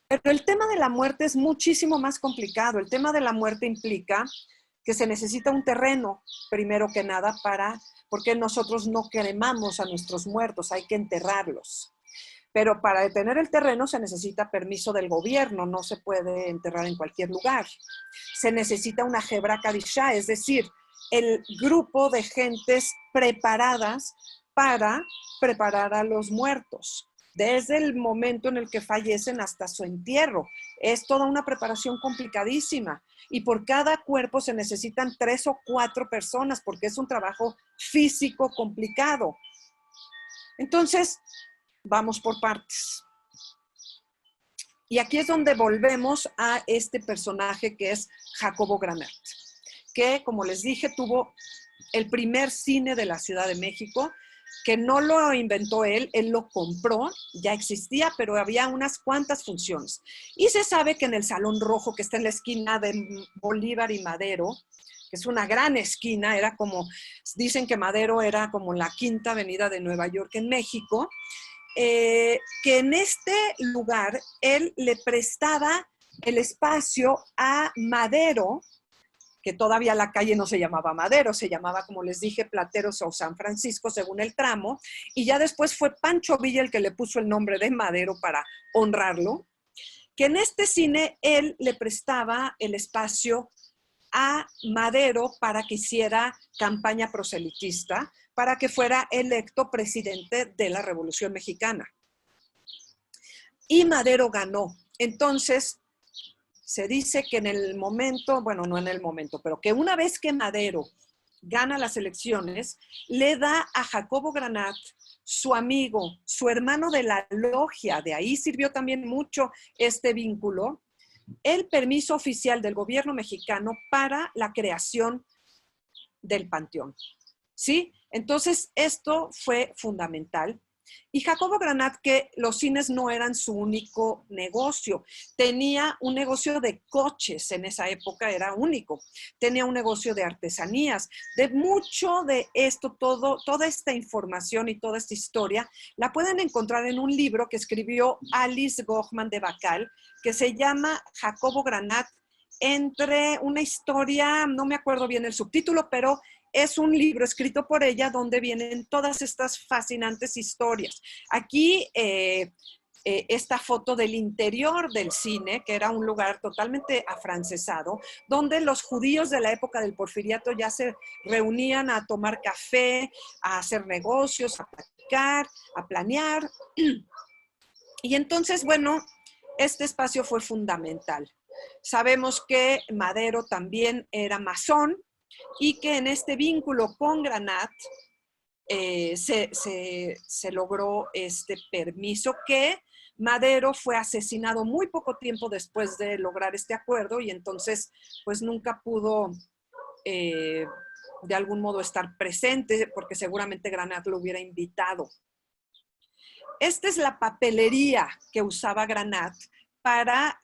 Pero el tema de la muerte es muchísimo más complicado. El tema de la muerte implica que se necesita un terreno, primero que nada, porque nosotros no cremamos a nuestros muertos, hay que enterrarlos. Pero para detener el terreno se necesita permiso del gobierno, no se puede enterrar en cualquier lugar. Se necesita una Hebra Kadishá, es decir, el grupo de gentes preparadas para preparar a los muertos, desde el momento en el que fallecen hasta su entierro. Es toda una preparación complicadísima y por cada cuerpo se necesitan 3 o 4 personas porque es un trabajo físico complicado. Entonces, vamos por partes. Y aquí es donde volvemos a este personaje que es Jacobo Granat, que, como les dije, tuvo el primer cine de la Ciudad de México, que no lo inventó él lo compró, ya existía, pero había unas cuantas funciones. Y se sabe que en el Salón Rojo, que está en la esquina de Bolívar y Madero, que es una gran esquina, era como, dicen que Madero era como la Quinta Avenida de Nueva York en México, que en este lugar él le prestaba el espacio a Madero, que todavía la calle no se llamaba Madero, se llamaba, como les dije, Plateros o San Francisco, según el tramo, y ya después fue Pancho Villa el que le puso el nombre de Madero para honrarlo, que en este cine él le prestaba el espacio a Madero para que hiciera campaña proselitista, para que fuera electo presidente de la Revolución Mexicana. Y Madero ganó. Entonces, se dice que en el momento, bueno, no en el momento, pero que una vez que Madero gana las elecciones, le da a Jacobo Granat, su amigo, su hermano de la logia, de ahí sirvió también mucho este vínculo, el permiso oficial del gobierno mexicano para la creación del panteón. ¿Sí? Entonces, esto fue fundamental. Y Jacobo Granat, que los cines no eran su único negocio, tenía un negocio de coches, en esa época era único, tenía un negocio de artesanías, de mucho de esto, toda esta información y toda esta historia la pueden encontrar en un libro que escribió Alice Gochman de Bacal, que se llama Jacobo Granat, entre una historia, no me acuerdo bien el subtítulo, pero es un libro escrito por ella donde vienen todas estas fascinantes historias. Aquí esta foto del interior del cine, que era un lugar totalmente afrancesado, donde los judíos de la época del Porfiriato ya se reunían a tomar café, a hacer negocios, a platicar, a planear. Y entonces, bueno, este espacio fue fundamental. Sabemos que Madero también era masón y que en este vínculo con Granat se logró este permiso, que Madero fue asesinado muy poco tiempo después de lograr este acuerdo y entonces pues nunca pudo de algún modo estar presente porque seguramente Granat lo hubiera invitado. Esta es la papelería que usaba Granat para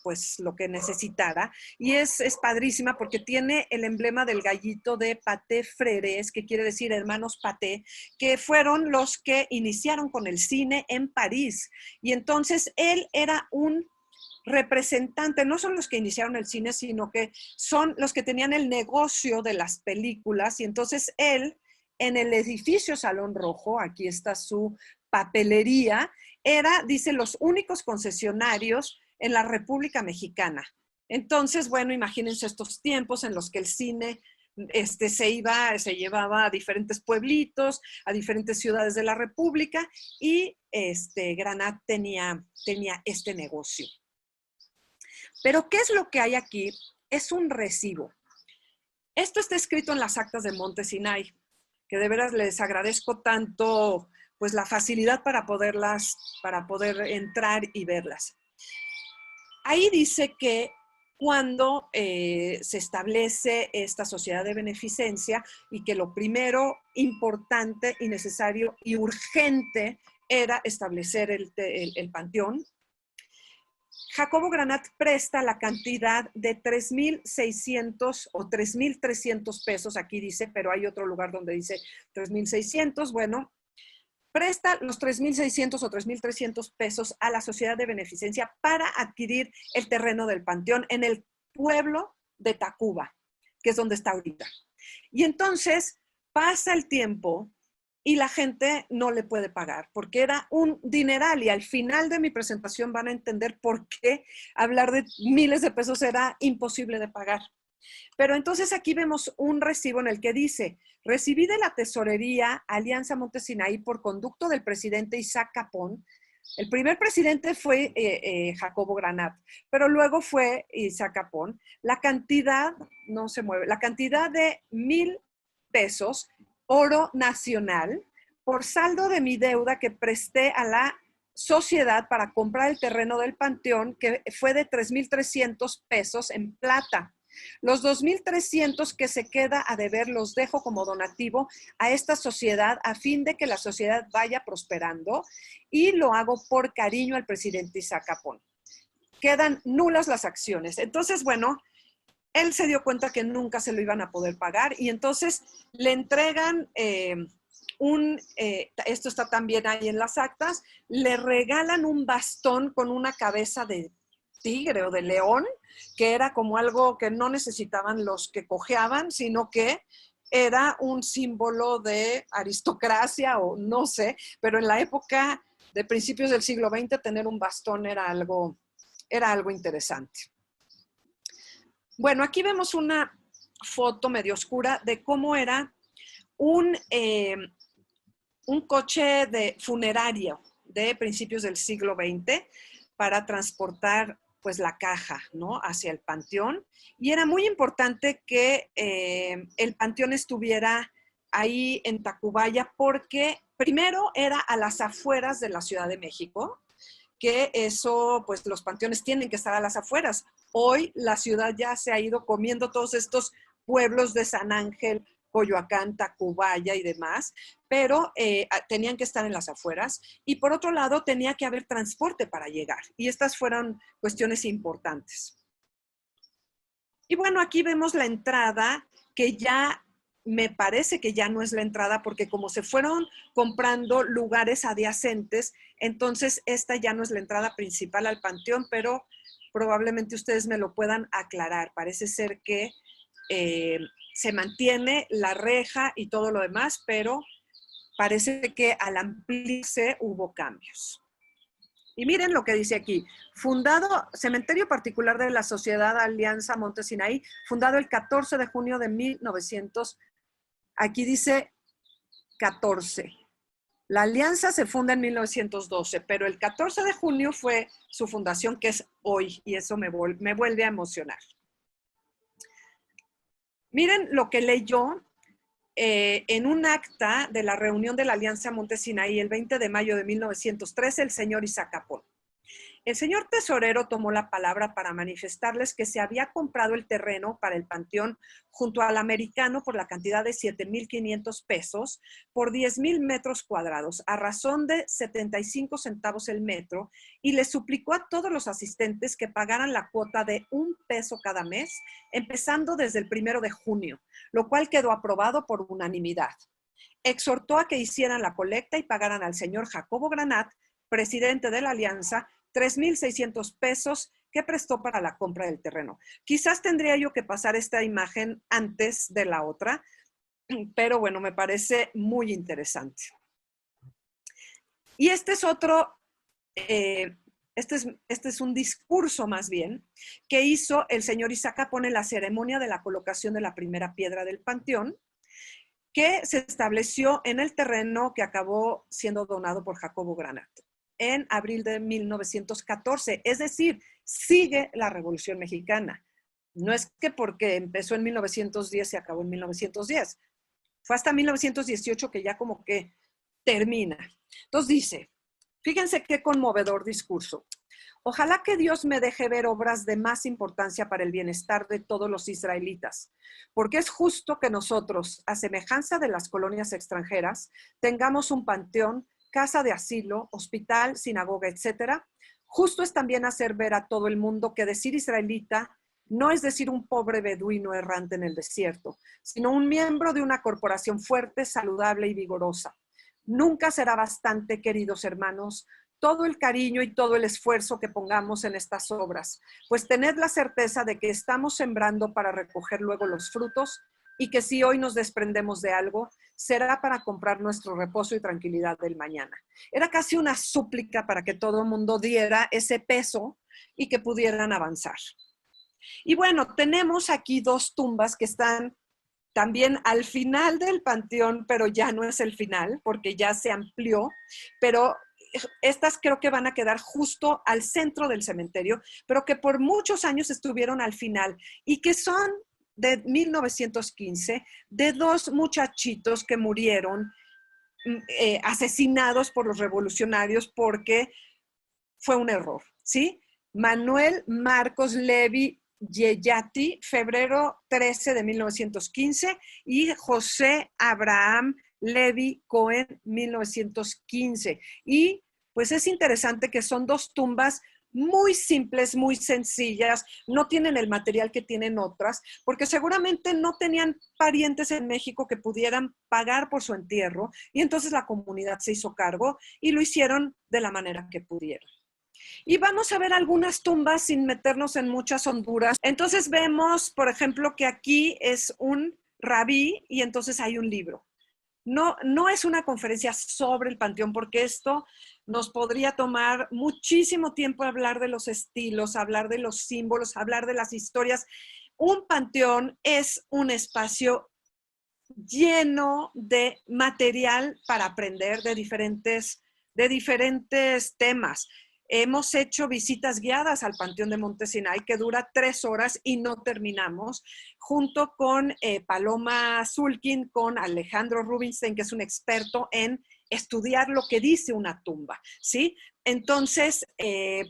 pues lo que necesitara, y es padrísima porque tiene el emblema del gallito de Paté Frères, que quiere decir hermanos Paté, que fueron los que iniciaron con el cine en París, y entonces él era un representante, no son los que iniciaron el cine, sino que son los que tenían el negocio de las películas, y entonces él, en el edificio Salón Rojo, aquí está su papelería, era, dice, los únicos concesionarios en la República Mexicana. Entonces, bueno, imagínense estos tiempos en los que el cine se llevaba a diferentes pueblitos, a diferentes ciudades de la República, y Granat tenía este negocio. Pero, ¿qué es lo que hay aquí? Es un recibo. Esto está escrito en las actas de Monte Sinai, que de veras les agradezco tanto pues la facilidad para poder entrar y verlas. Ahí dice que cuando se establece esta sociedad de beneficencia y que lo primero importante y necesario y urgente era establecer el panteón, Jacobo Granat presta la cantidad de 3,600 o 3,300 pesos, aquí dice, pero hay otro lugar donde dice 3,600, bueno, presta los 3,600 o 3,300 pesos a la sociedad de beneficencia para adquirir el terreno del panteón en el pueblo de Tacuba, que es donde está ahorita. Y entonces pasa el tiempo y la gente no le puede pagar, porque era un dineral, y al final de mi presentación van a entender por qué hablar de miles de pesos era imposible de pagar. Pero entonces aquí vemos un recibo en el que dice: recibí de la tesorería Alianza Monte Sinaí por conducto del presidente Isaac Capón. El primer presidente fue Jacobo Granat, pero luego fue Isaac Capón. La cantidad, no se mueve, la cantidad de 1,000 pesos, oro nacional, por saldo de mi deuda que presté a la sociedad para comprar el terreno del panteón, que fue de 3,300 pesos en plata. Los 2,300 que se queda a deber los dejo como donativo a esta sociedad a fin de que la sociedad vaya prosperando, y lo hago por cariño al presidente Isaac Capón. Quedan nulas las acciones. Entonces, bueno, él se dio cuenta que nunca se lo iban a poder pagar y entonces le entregan esto está también ahí en las actas, le regalan un bastón con una cabeza de tigre o de león, que era como algo que no necesitaban los que cojeaban, sino que era un símbolo de aristocracia o no sé, pero en la época de principios del siglo XX tener un bastón era algo interesante. Bueno, aquí vemos una foto medio oscura de cómo era un coche de funerario de principios del siglo XX para transportar pues la caja, ¿no?, hacia el panteón. Y era muy importante que el panteón estuviera ahí en Tacubaya porque primero era a las afueras de la Ciudad de México, que eso, pues los panteones tienen que estar a las afueras. Hoy la ciudad ya se ha ido comiendo todos estos pueblos de San Ángel, Coyoacán, Tacubaya y demás, pero tenían que estar en las afueras. Y por otro lado, tenía que haber transporte para llegar. Y estas fueron cuestiones importantes. Y bueno, aquí vemos la entrada, que ya me parece que ya no es la entrada, porque como se fueron comprando lugares adyacentes, entonces esta ya no es la entrada principal al panteón, pero probablemente ustedes me lo puedan aclarar. Parece ser que se mantiene la reja y todo lo demás, pero parece que al ampliarse hubo cambios. Y miren lo que dice aquí. Fundado, cementerio particular de la Sociedad Alianza Monte Sinaí, fundado el 14 de junio de 1900. Aquí dice 14. La alianza se funda en 1912, pero el 14 de junio fue su fundación, que es hoy, y eso me vuelve a emocionar. Miren lo que leyó en un acta de la reunión de la Alianza Monte Sinaí el 20 de mayo de 1913, el señor Isaac Capón. El señor tesorero tomó la palabra para manifestarles que se había comprado el terreno para el panteón junto al Americano por la cantidad de 7,500 pesos por 10,000 metros cuadrados, a razón de 75 centavos el metro, y le suplicó a todos los asistentes que pagaran la cuota de 1 peso cada mes, empezando desde el 1 de junio, lo cual quedó aprobado por unanimidad. Exhortó a que hicieran la colecta y pagaran al señor Jacobo Granat, presidente de la Alianza, 3,600 pesos que prestó para la compra del terreno. Quizás tendría yo que pasar esta imagen antes de la otra, pero bueno, me parece muy interesante. Y este es otro, este es un discurso más bien, que hizo el señor Isaac Capón en la ceremonia de la colocación de la primera piedra del panteón, que se estableció en el terreno que acabó siendo donado por Jacobo Granat en abril de 1914, es decir, sigue la Revolución Mexicana. No es que porque empezó en 1910 se acabó en 1910. Fue hasta 1918 que ya como que termina. Entonces dice, fíjense qué conmovedor discurso. Ojalá que Dios me deje ver obras de más importancia para el bienestar de todos los israelitas, porque es justo que nosotros, a semejanza de las colonias extranjeras, tengamos un panteón, casa de asilo, hospital, sinagoga, etcétera. Justo es también hacer ver a todo el mundo que decir israelita no es decir un pobre beduino errante en el desierto, sino un miembro de una corporación fuerte, saludable y vigorosa. Nunca será bastante, queridos hermanos, todo el cariño y todo el esfuerzo que pongamos en estas obras, pues tened la certeza de que estamos sembrando para recoger luego los frutos, y que si hoy nos desprendemos de algo, será para comprar nuestro reposo y tranquilidad del mañana. Era casi una súplica para que todo el mundo diera ese peso y que pudieran avanzar. Y bueno, tenemos aquí 2 tumbas que están también al final del panteón, pero ya no es el final, porque ya se amplió, pero estas creo que van a quedar justo al centro del cementerio, pero que por muchos años estuvieron al final y que son de 1915, de 2 muchachitos que murieron asesinados por los revolucionarios porque fue un error, ¿sí? Manuel Marcos Levi Yeyati, febrero 13 de 1915, y José Abraham Levi Cohen, 1915. Y pues es interesante que son 2 tumbas muy simples, muy sencillas, no tienen el material que tienen otras, porque seguramente no tenían parientes en México que pudieran pagar por su entierro, y entonces la comunidad se hizo cargo y lo hicieron de la manera que pudieron. Y vamos a ver algunas tumbas sin meternos en muchas honduras. Entonces vemos, por ejemplo, que aquí es un rabí y entonces hay un libro. No es una conferencia sobre el panteón, porque esto nos podría tomar muchísimo tiempo hablar de los estilos, hablar de los símbolos, hablar de las historias. Un panteón es un espacio lleno de material para aprender de diferentes temas. Hemos hecho visitas guiadas al Panteón de Monte Sinaí que dura 3 horas y no terminamos, junto con Paloma Zulkin, con Alejandro Rubinstein, que es un experto en estudiar lo que dice una tumba, ¿sí? Entonces,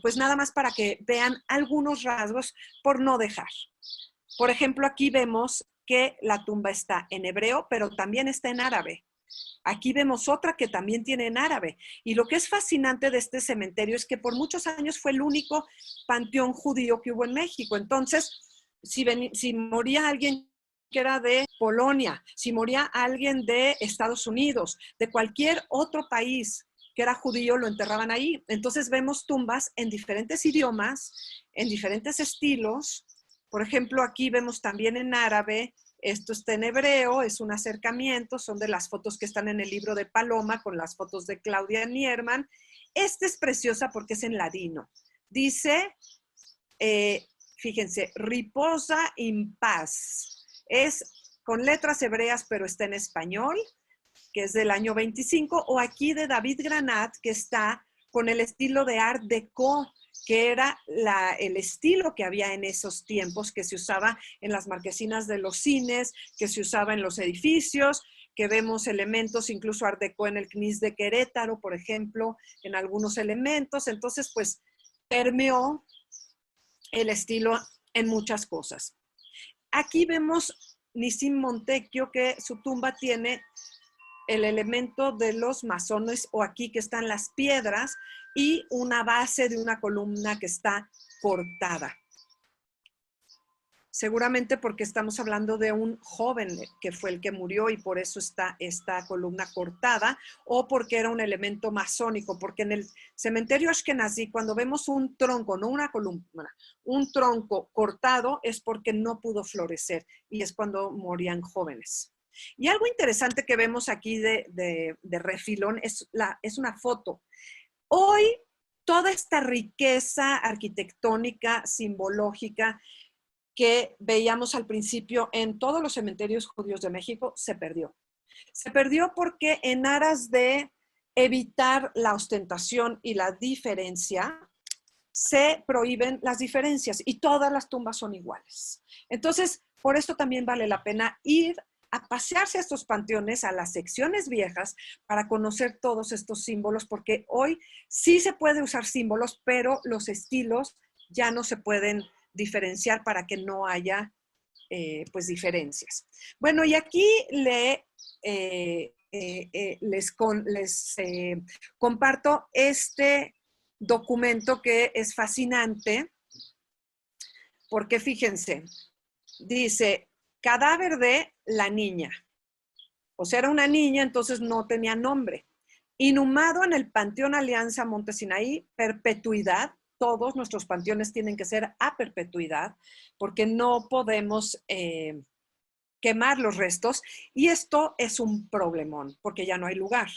pues nada más para que vean algunos rasgos por no dejar. Por ejemplo, aquí vemos que la tumba está en hebreo, pero también está en árabe. Aquí vemos otra que también tiene en árabe. Y lo que es fascinante de este cementerio es que por muchos años fue el único panteón judío que hubo en México. Entonces, si moría alguien que era de Polonia, si moría alguien de Estados Unidos, de cualquier otro país que era judío, lo enterraban ahí. Entonces vemos tumbas en diferentes idiomas, en diferentes estilos. Por ejemplo, aquí vemos también en árabe. Esto está en hebreo, es un acercamiento, son de las fotos que están en el libro de Paloma con las fotos de Claudia Nierman. Esta es preciosa porque es en ladino. Dice, fíjense, riposa in paz. Es con letras hebreas, pero está en español, que es del año 25, o aquí de David Granat, que está con el estilo de Art Deco, que era el estilo que había en esos tiempos, que se usaba en las marquesinas de los cines, que se usaba en los edificios, que vemos elementos incluso Art Deco en el CNIS de Querétaro, por ejemplo, en algunos elementos. Entonces, pues, permeó el estilo en muchas cosas. Aquí vemos Nissim Montecchio, que su tumba tiene el elemento de los masones, o aquí que están las piedras, y una base de una columna que está cortada. Seguramente porque estamos hablando de un joven que fue el que murió y por eso está esta columna cortada, o porque era un elemento masónico, porque en el cementerio Ashkenazí, cuando vemos un tronco, no una columna, un tronco cortado, es porque no pudo florecer y es cuando morían jóvenes. Y algo interesante que vemos aquí de refilón es una foto. Hoy, toda esta riqueza arquitectónica, simbológica, que veíamos al principio en todos los cementerios judíos de México, se perdió. Se perdió porque en aras de evitar la ostentación y la diferencia, se prohíben las diferencias y todas las tumbas son iguales. Entonces, por esto también vale la pena ir a pasearse a estos panteones, a las secciones viejas, para conocer todos estos símbolos, porque hoy sí se puede usar símbolos, pero los estilos ya no se pueden diferenciar para que no haya pues diferencias. Bueno, y aquí les comparto este documento que es fascinante, porque fíjense, dice, cadáver de la niña. O sea, era una niña, entonces no tenía nombre. Inhumado en el Panteón Alianza Monte Sinaí, perpetuidad. Todos nuestros panteones tienen que ser a perpetuidad, porque no podemos quemar los restos. Y esto es un problemón, porque ya no hay lugar.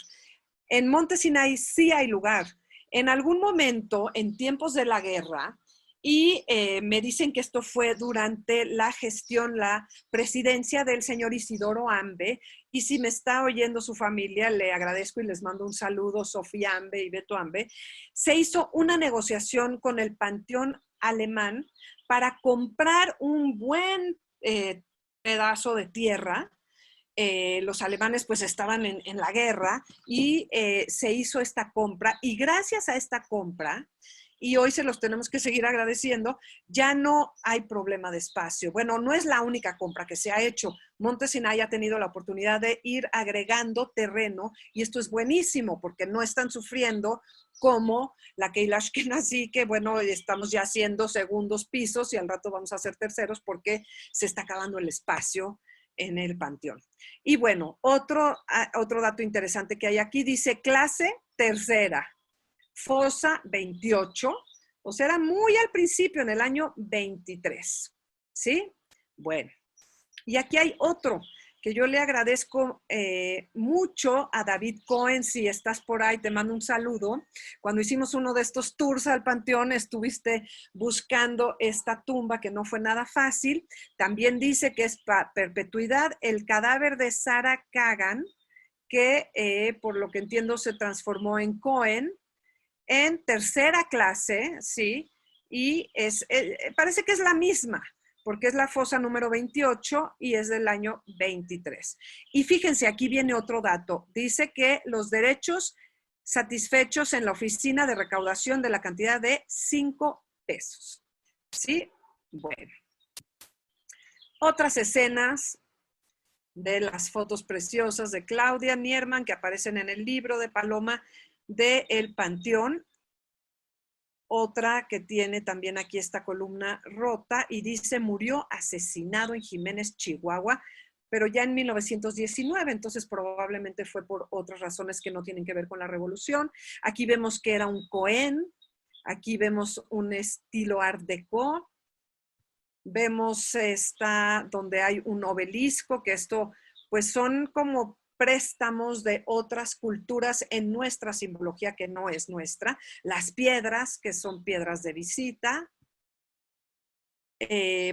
En Monte Sinaí sí hay lugar. En algún momento, en tiempos de la guerra, y me dicen que esto fue durante la gestión, la presidencia del señor Isidoro Ambe, y si me está oyendo su familia, le agradezco y les mando un saludo, Sofía Ambe y Beto Ambe, se hizo una negociación con el Panteón Alemán para comprar un buen pedazo de tierra. Los alemanes pues estaban en la guerra y se hizo esta compra, y gracias a esta compra, y hoy se los tenemos que seguir agradeciendo, ya no hay problema de espacio. Bueno, no es la única compra que se ha hecho. Monte Sinaí ha tenido la oportunidad de ir agregando terreno, y esto es buenísimo porque no están sufriendo como la Keilah Ashkenazí, que bueno, estamos ya haciendo segundos pisos y al rato vamos a hacer terceros porque se está acabando el espacio en el panteón. Y bueno, otro dato interesante que hay aquí, dice clase tercera, fosa 28, o sea, era muy al principio, en el año 23, ¿sí? Bueno, y aquí hay otro que yo le agradezco mucho a David Cohen. Si estás por ahí, te mando un saludo. Cuando hicimos uno de estos tours al panteón, estuviste buscando esta tumba que no fue nada fácil. También dice que es perpetuidad el cadáver de Sarah Kagan, que por lo que entiendo se transformó en Cohen, en tercera clase, ¿sí? Y parece que es la misma, porque es la fosa número 28 y es del año 23. Y fíjense, aquí viene otro dato. Dice que los derechos satisfechos en la oficina de recaudación de la cantidad de 5 pesos. ¿Sí? Bueno. Otras escenas de las fotos preciosas de Claudia Nierman que aparecen en el libro de Paloma de El Panteón. Otra que tiene también aquí esta columna rota y dice, murió asesinado en Jiménez, Chihuahua, pero ya en 1919, entonces probablemente fue por otras razones que no tienen que ver con la revolución. Aquí vemos que era un Cohen, aquí vemos un estilo Art Deco, vemos donde hay un obelisco, que esto pues son como préstamos de otras culturas en nuestra simbología que no es nuestra. Las piedras, que son piedras de visita.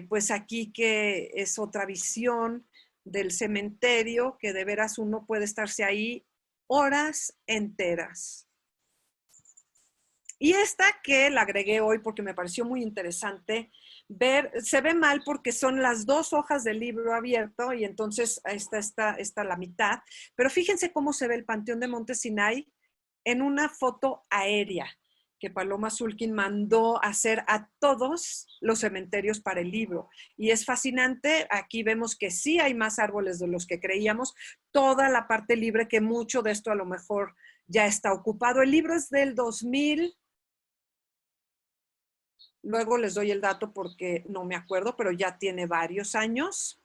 Pues aquí que es otra visión del cementerio, que de veras uno puede estarse ahí horas enteras. Y esta que la agregué hoy porque me pareció muy interesante ver, se ve mal porque son las dos hojas del libro abierto y entonces está la mitad, pero fíjense cómo se ve el Panteón de Monte Sinai en una foto aérea que Paloma Zulkin mandó hacer a todos los cementerios para el libro. Y es fascinante, aquí vemos que sí hay más árboles de los que creíamos, toda la parte libre, que mucho de esto a lo mejor ya está ocupado. El libro es del 2000, luego les doy el dato porque no me acuerdo, pero ya tiene varios años.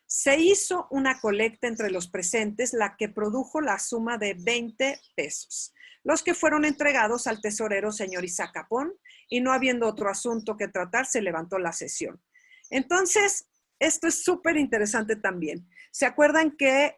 Se hizo una colecta entre los presentes, la que produjo la suma de 20 pesos, los que fueron entregados al tesorero señor Isaac Capón, y no habiendo otro asunto que tratar, se levantó la sesión. Entonces, esto es súper interesante también. ¿Se acuerdan que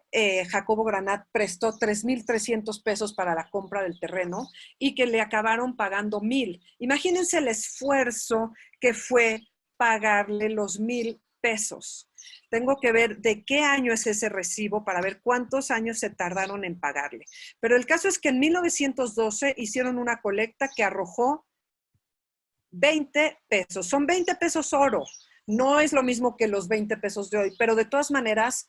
Jacobo Granat prestó 3,300 pesos para la compra del terreno y que le acabaron pagando 1,000? Imagínense el esfuerzo que fue pagarle los 1,000 pesos. Tengo que ver de qué año es ese recibo para ver cuántos años se tardaron en pagarle. Pero el caso es que en 1912 hicieron una colecta que arrojó 20 pesos. Son 20 pesos oro. No es lo mismo que los 20 pesos de hoy, pero de todas maneras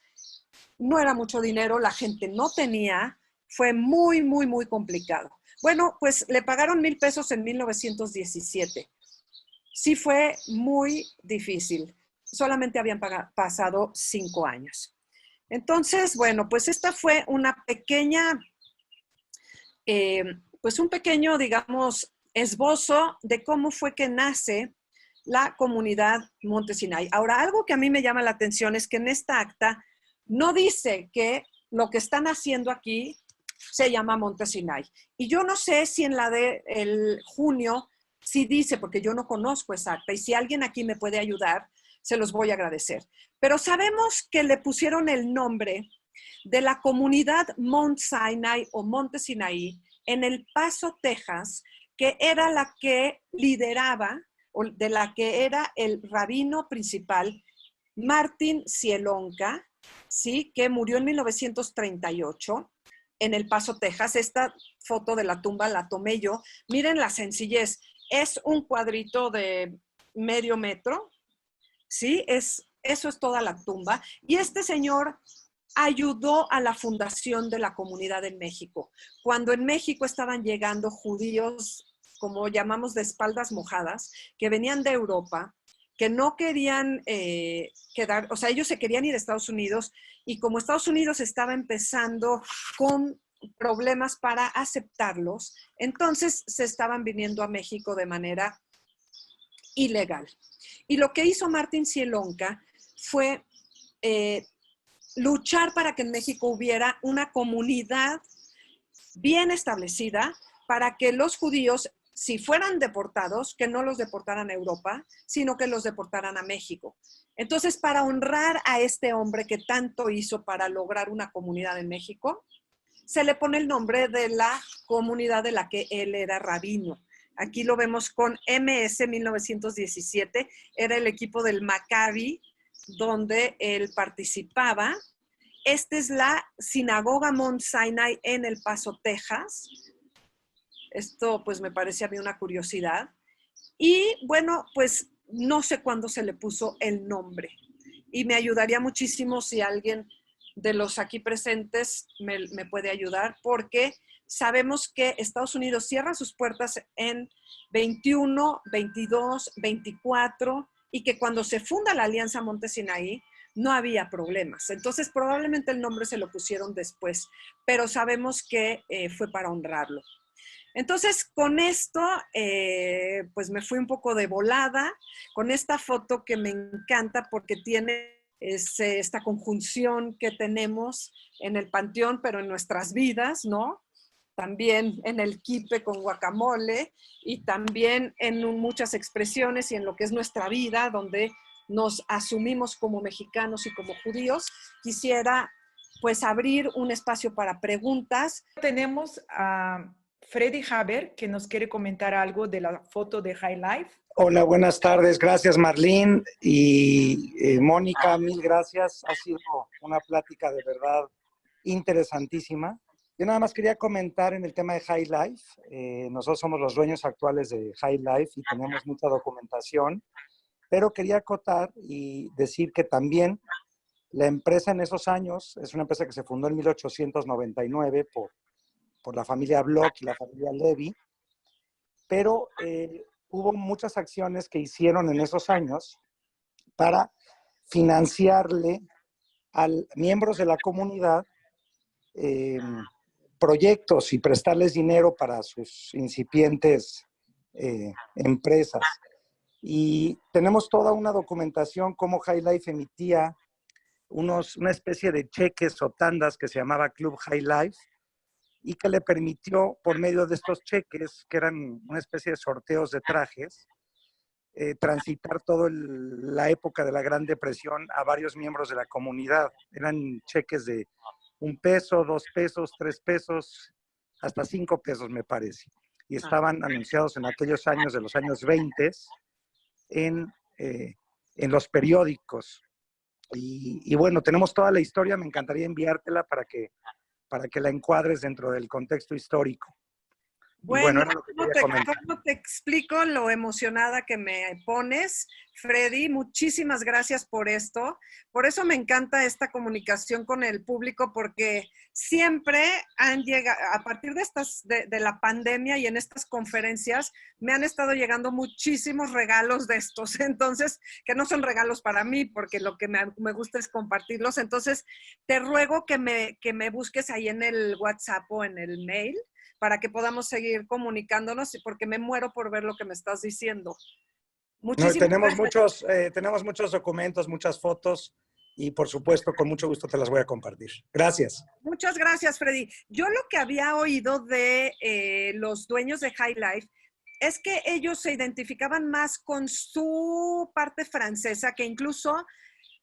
no era mucho dinero, la gente no tenía, fue muy, muy, muy complicado. Bueno, pues le pagaron 1,000 pesos en 1917. Sí fue muy difícil. Solamente habían pasado 5 años. Entonces, bueno, pues esta fue una pequeña, pues un pequeño, digamos, esbozo de cómo fue que nace la comunidad Monte Sinai. Ahora, algo que a mí me llama la atención es que en esta acta no dice que lo que están haciendo aquí se llama Monte Sinai. Y yo no sé si en la de el junio sí dice, porque yo no conozco esa acta, y si alguien aquí me puede ayudar, se los voy a agradecer. Pero sabemos que le pusieron el nombre de la comunidad Mount Sinai o Monte Sinaí en El Paso, Texas, que era la que lideraba, o de la que era el rabino principal, Martin Cielonka, ¿sí? Que murió en 1938 en El Paso, Texas. Esta foto de la tumba la tomé yo. Miren la sencillez. Es un cuadrito de medio metro, ¿sí? Eso es toda la tumba. Y este señor ayudó a la fundación de la comunidad en México. Cuando en México estaban llegando judíos, como llamamos de espaldas mojadas, que venían de Europa, que no querían quedar, o sea, ellos se querían ir a Estados Unidos, y como Estados Unidos estaba empezando con problemas para aceptarlos, entonces se estaban viniendo a México de manera ilegal. Y lo que hizo Martin Cielonka fue luchar para que en México hubiera una comunidad bien establecida para que los judíos, si fueran deportados, que no los deportaran a Europa, sino que los deportaran a México. Entonces, para honrar a este hombre que tanto hizo para lograr una comunidad en México, se le pone el nombre de la comunidad de la que él era rabino. Aquí lo vemos con MS 1917, era el equipo del Maccabi, donde él participaba. Esta es la sinagoga Mount Sinai en El Paso, Texas. Esto pues me parece a mí una curiosidad. Y bueno, pues no sé cuándo se le puso el nombre. Y me ayudaría muchísimo si alguien de los aquí presentes me puede ayudar, porque sabemos que Estados Unidos cierra sus puertas en 21, 22, 24, y que cuando se funda la Alianza Monte Sinaí, no había problemas. Entonces, probablemente el nombre se lo pusieron después, pero sabemos que fue para honrarlo. Entonces, con esto, pues me fui un poco de volada, con esta foto que me encanta porque tiene esta conjunción que tenemos en el panteón, pero en nuestras vidas, ¿no? También en el quipe con guacamole y también en muchas expresiones y en lo que es nuestra vida, donde nos asumimos como mexicanos y como judíos. Quisiera pues abrir un espacio para preguntas. Tenemos a Freddy Haber, que nos quiere comentar algo de la foto de High Life. Hola, buenas tardes. Gracias, Marlene. Y Mónica, mil gracias. Ha sido una plática de verdad interesantísima. Yo nada más quería comentar en el tema de High Life. Nosotros somos los dueños actuales de High Life y tenemos mucha documentación, pero quería acotar y decir que también la empresa en esos años es una empresa que se fundó en 1899 por la familia Bloch y la familia Levy, pero hubo muchas acciones que hicieron en esos años para financiarle a miembros de la comunidad proyectos y prestarles dinero para sus incipientes empresas. Y tenemos toda una documentación cómo High Life emitía una especie de cheques o tandas que se llamaba Club High Life, y que le permitió, por medio de estos cheques, que eran una especie de sorteos de trajes, transitar toda la época de la Gran Depresión a varios miembros de la comunidad. Eran cheques de 1 peso, 2 pesos, 3 pesos, hasta 5 pesos, me parece. Y estaban anunciados en aquellos años, de los años 20, en los periódicos. Y bueno, tenemos toda la historia, me encantaría enviártela para que la encuadres dentro del contexto histórico. Bueno, ¿cómo te explico lo emocionada que me pones, Freddy? Muchísimas gracias por esto. Por eso me encanta esta comunicación con el público, porque siempre han llegado, a partir de la pandemia y en estas conferencias, me han estado llegando muchísimos regalos de estos. Entonces, que no son regalos para mí, porque lo que me gusta es compartirlos. Entonces, te ruego que me busques ahí en el WhatsApp o en el mail, para que podamos seguir comunicándonos, porque me muero por ver lo que me estás diciendo. Tenemos muchos documentos, muchas fotos, y por supuesto, con mucho gusto te las voy a compartir. Gracias. Muchas gracias, Freddy. Yo lo que había oído de los dueños de High Life es que ellos se identificaban más con su parte francesa, que incluso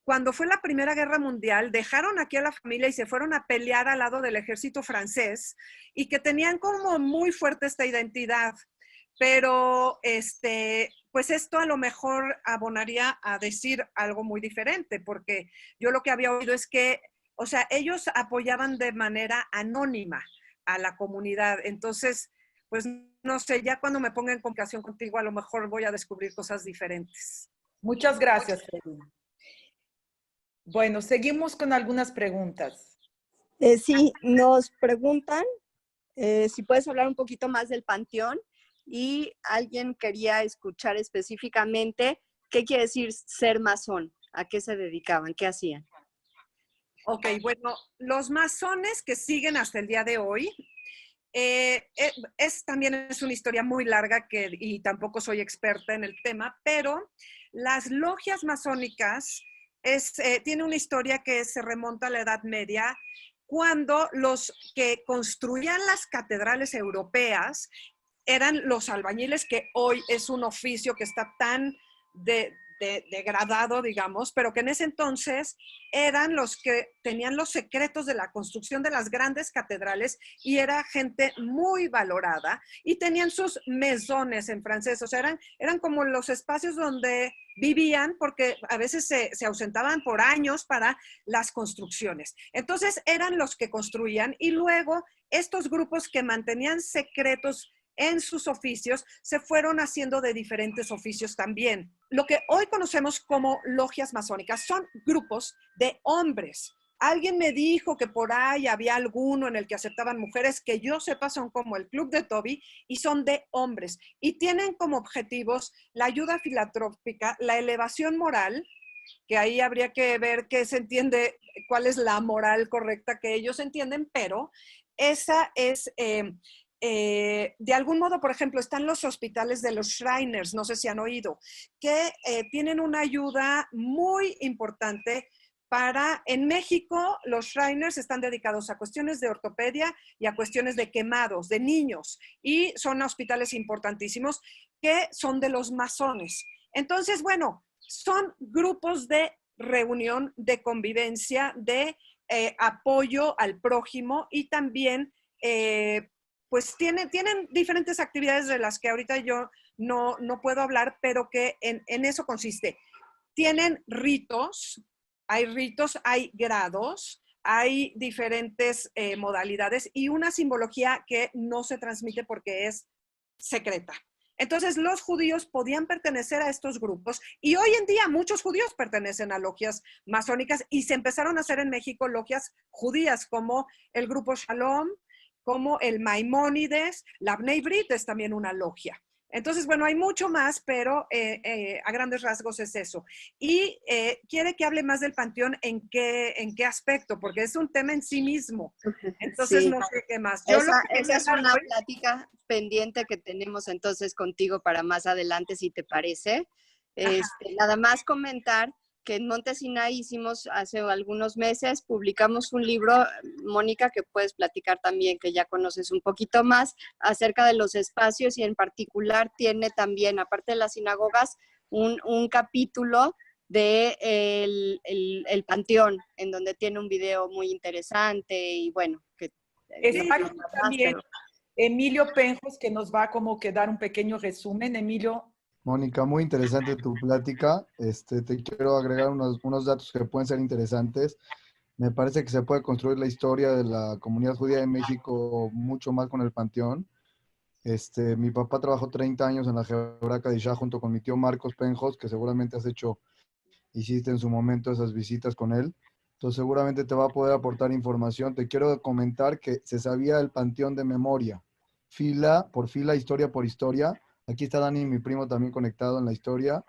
cuando fue la Primera Guerra Mundial, dejaron aquí a la familia y se fueron a pelear al lado del ejército francés, y que tenían como muy fuerte esta identidad. Pero pues esto a lo mejor abonaría a decir algo muy diferente, porque yo lo que había oído es que, o sea, ellos apoyaban de manera anónima a la comunidad. Entonces, pues no sé, ya cuando me ponga en comunicación contigo, a lo mejor voy a descubrir cosas diferentes. Muchas gracias, Freddy. Bueno, seguimos con algunas preguntas. Sí, nos preguntan si puedes hablar un poquito más del Panteón, y alguien quería escuchar específicamente qué quiere decir ser masón, a qué se dedicaban, qué hacían. Ok, bueno, los masones que siguen hasta el día de hoy, también es una historia muy larga y tampoco soy experta en el tema, pero las logias masónicas tiene una historia que se remonta a la Edad Media, cuando los que construían las catedrales europeas eran los albañiles, que hoy es un oficio que está tan degradado, digamos, pero que en ese entonces eran los que tenían los secretos de la construcción de las grandes catedrales, y era gente muy valorada, y tenían sus mesones en francés, o sea, eran como los espacios donde vivían, porque a veces se ausentaban por años para las construcciones. Entonces eran los que construían, y luego estos grupos que mantenían secretos en sus oficios se fueron haciendo de diferentes oficios también. Lo que hoy conocemos como logias masónicas son grupos de hombres. Alguien me dijo que por ahí había alguno en el que aceptaban mujeres, que yo sepa son como el Club de Toby, y son de hombres, y tienen como objetivos la ayuda filantrópica, la elevación moral que ahí habría que ver qué se entiende, cuál es la moral correcta que ellos entienden, pero esa es, de algún modo, por ejemplo, están los hospitales de los Shriners, no sé si han oído, que tienen una ayuda muy importante en México, los Shriners están dedicados a cuestiones de ortopedia y a cuestiones de quemados de niños y son hospitales importantísimos que son de los masones. Entonces, bueno, son grupos de reunión, de convivencia, de apoyo al prójimo y también, pues tienen diferentes actividades de las que ahorita yo no puedo hablar, pero que en eso consiste. Tienen ritos, hay grados, hay diferentes modalidades y una simbología que no se transmite porque es secreta. Entonces, los judíos podían pertenecer a estos grupos y hoy en día muchos judíos pertenecen a logias masónicas y se empezaron a hacer en México logias judías como el grupo Shalom, como el Maimónides, la Bnei Brit es también una logia. Entonces, bueno, hay mucho más, pero a grandes rasgos es eso. Y quiere que hable más del panteón en qué aspecto, porque es un tema en sí mismo. Entonces, Sí. no sé qué más. Esa es una plática pendiente que tenemos entonces contigo para más adelante, si te parece. Nada más comentar que en Monte Sinaí hicimos hace algunos meses, publicamos un libro, Mónica, que puedes platicar también, que ya conoces un poquito más, acerca de los espacios y en particular tiene también, aparte de las sinagogas, un capítulo de el Panteón, en donde tiene un video muy interesante y bueno, que Está aquí también Emilio Penjos, que nos va como que dar un pequeño resumen. Emilio. Mónica, muy interesante tu plática. Te quiero agregar unos datos que pueden ser interesantes. Me parece que se puede construir la historia de la comunidad judía de México mucho más con el Panteón. Mi papá trabajó 30 años en la Hebra Kadishá junto con mi tío Marcos Penjos, que seguramente hiciste en su momento esas visitas con él. Entonces seguramente te va a poder aportar información. Te quiero comentar que se sabía el Panteón de memoria, fila por fila, historia por historia. Aquí está Dani, mi primo, también conectado en la historia,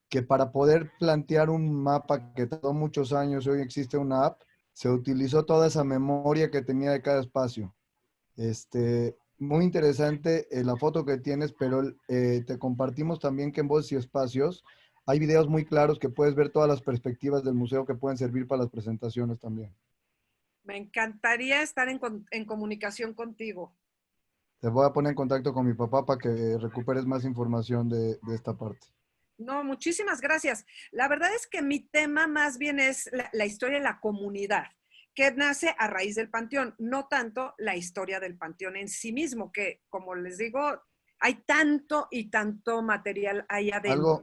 que para poder plantear un mapa que tardó muchos años, hoy existe una app, se utilizó toda esa memoria que tenía de cada espacio. Muy interesante la foto que tienes, pero te compartimos también que en Voces y Espacios hay videos muy claros que puedes ver todas las perspectivas del museo que pueden servir para las presentaciones también. Me encantaría estar en comunicación contigo. Te voy a poner en contacto con mi papá para que recuperes más información de esta parte. No, muchísimas gracias. La verdad es que mi tema más bien es la historia de la comunidad, que nace a raíz del Panteón, no tanto la historia del Panteón en sí mismo, que como les digo, hay tanto y tanto material ahí adentro.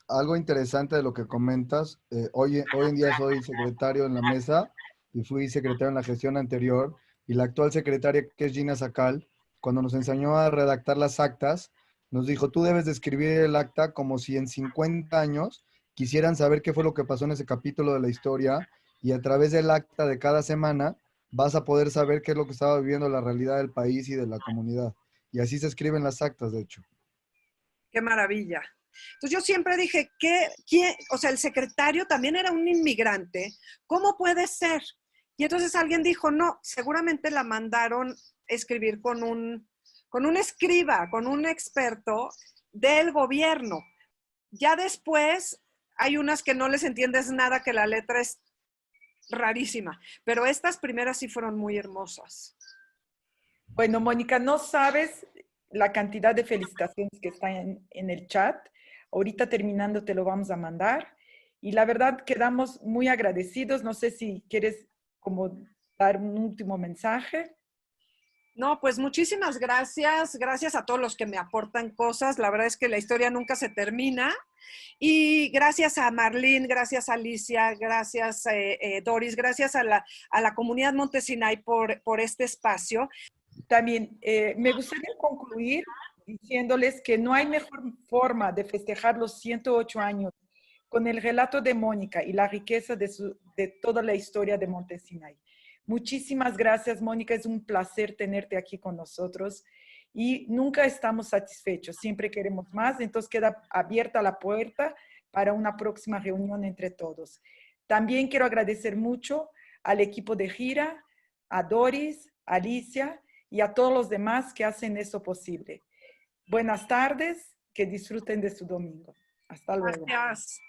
Algo interesante de lo que comentas, hoy en día soy secretario en la mesa y fui secretario en la gestión anterior, y la actual secretaria, que es Gina Sacal, cuando nos enseñó a redactar las actas, nos dijo: tú debes de escribir el acta como si en 50 años quisieran saber qué fue lo que pasó en ese capítulo de la historia, y a través del acta de cada semana vas a poder saber qué es lo que estaba viviendo la realidad del país y de la comunidad. Y así se escriben las actas, de hecho. Qué maravilla. Entonces yo siempre dije, o sea, el secretario también era un inmigrante, ¿cómo puede ser? Y entonces alguien dijo, no, seguramente la mandaron escribir con un escriba, con un experto del gobierno. Ya después hay unas que no les entiendes nada, que la letra es rarísima, pero estas primeras sí fueron muy hermosas. Bueno, Mónica, no sabes la cantidad de felicitaciones que están en el chat. Ahorita terminando te lo vamos a mandar. Y la verdad quedamos muy agradecidos. No sé si quieres como dar un último mensaje. No, pues muchísimas gracias. Gracias a todos los que me aportan cosas. La verdad es que la historia nunca se termina. Y gracias a Marlene, gracias a Alicia, gracias Doris, gracias a la comunidad Monte Sinaí por este espacio. También me gustaría concluir diciéndoles que no hay mejor forma de festejar los 108 años con el relato de Mónica y la riqueza de toda la historia de Monte Sinaí. Muchísimas gracias, Mónica. Es un placer tenerte aquí con nosotros y nunca estamos satisfechos. Siempre queremos más. Entonces queda abierta la puerta para una próxima reunión entre todos. También quiero agradecer mucho al equipo de gira, a Doris, a Alicia y a todos los demás que hacen esto posible. Buenas tardes, que disfruten de su domingo. Hasta luego. Gracias.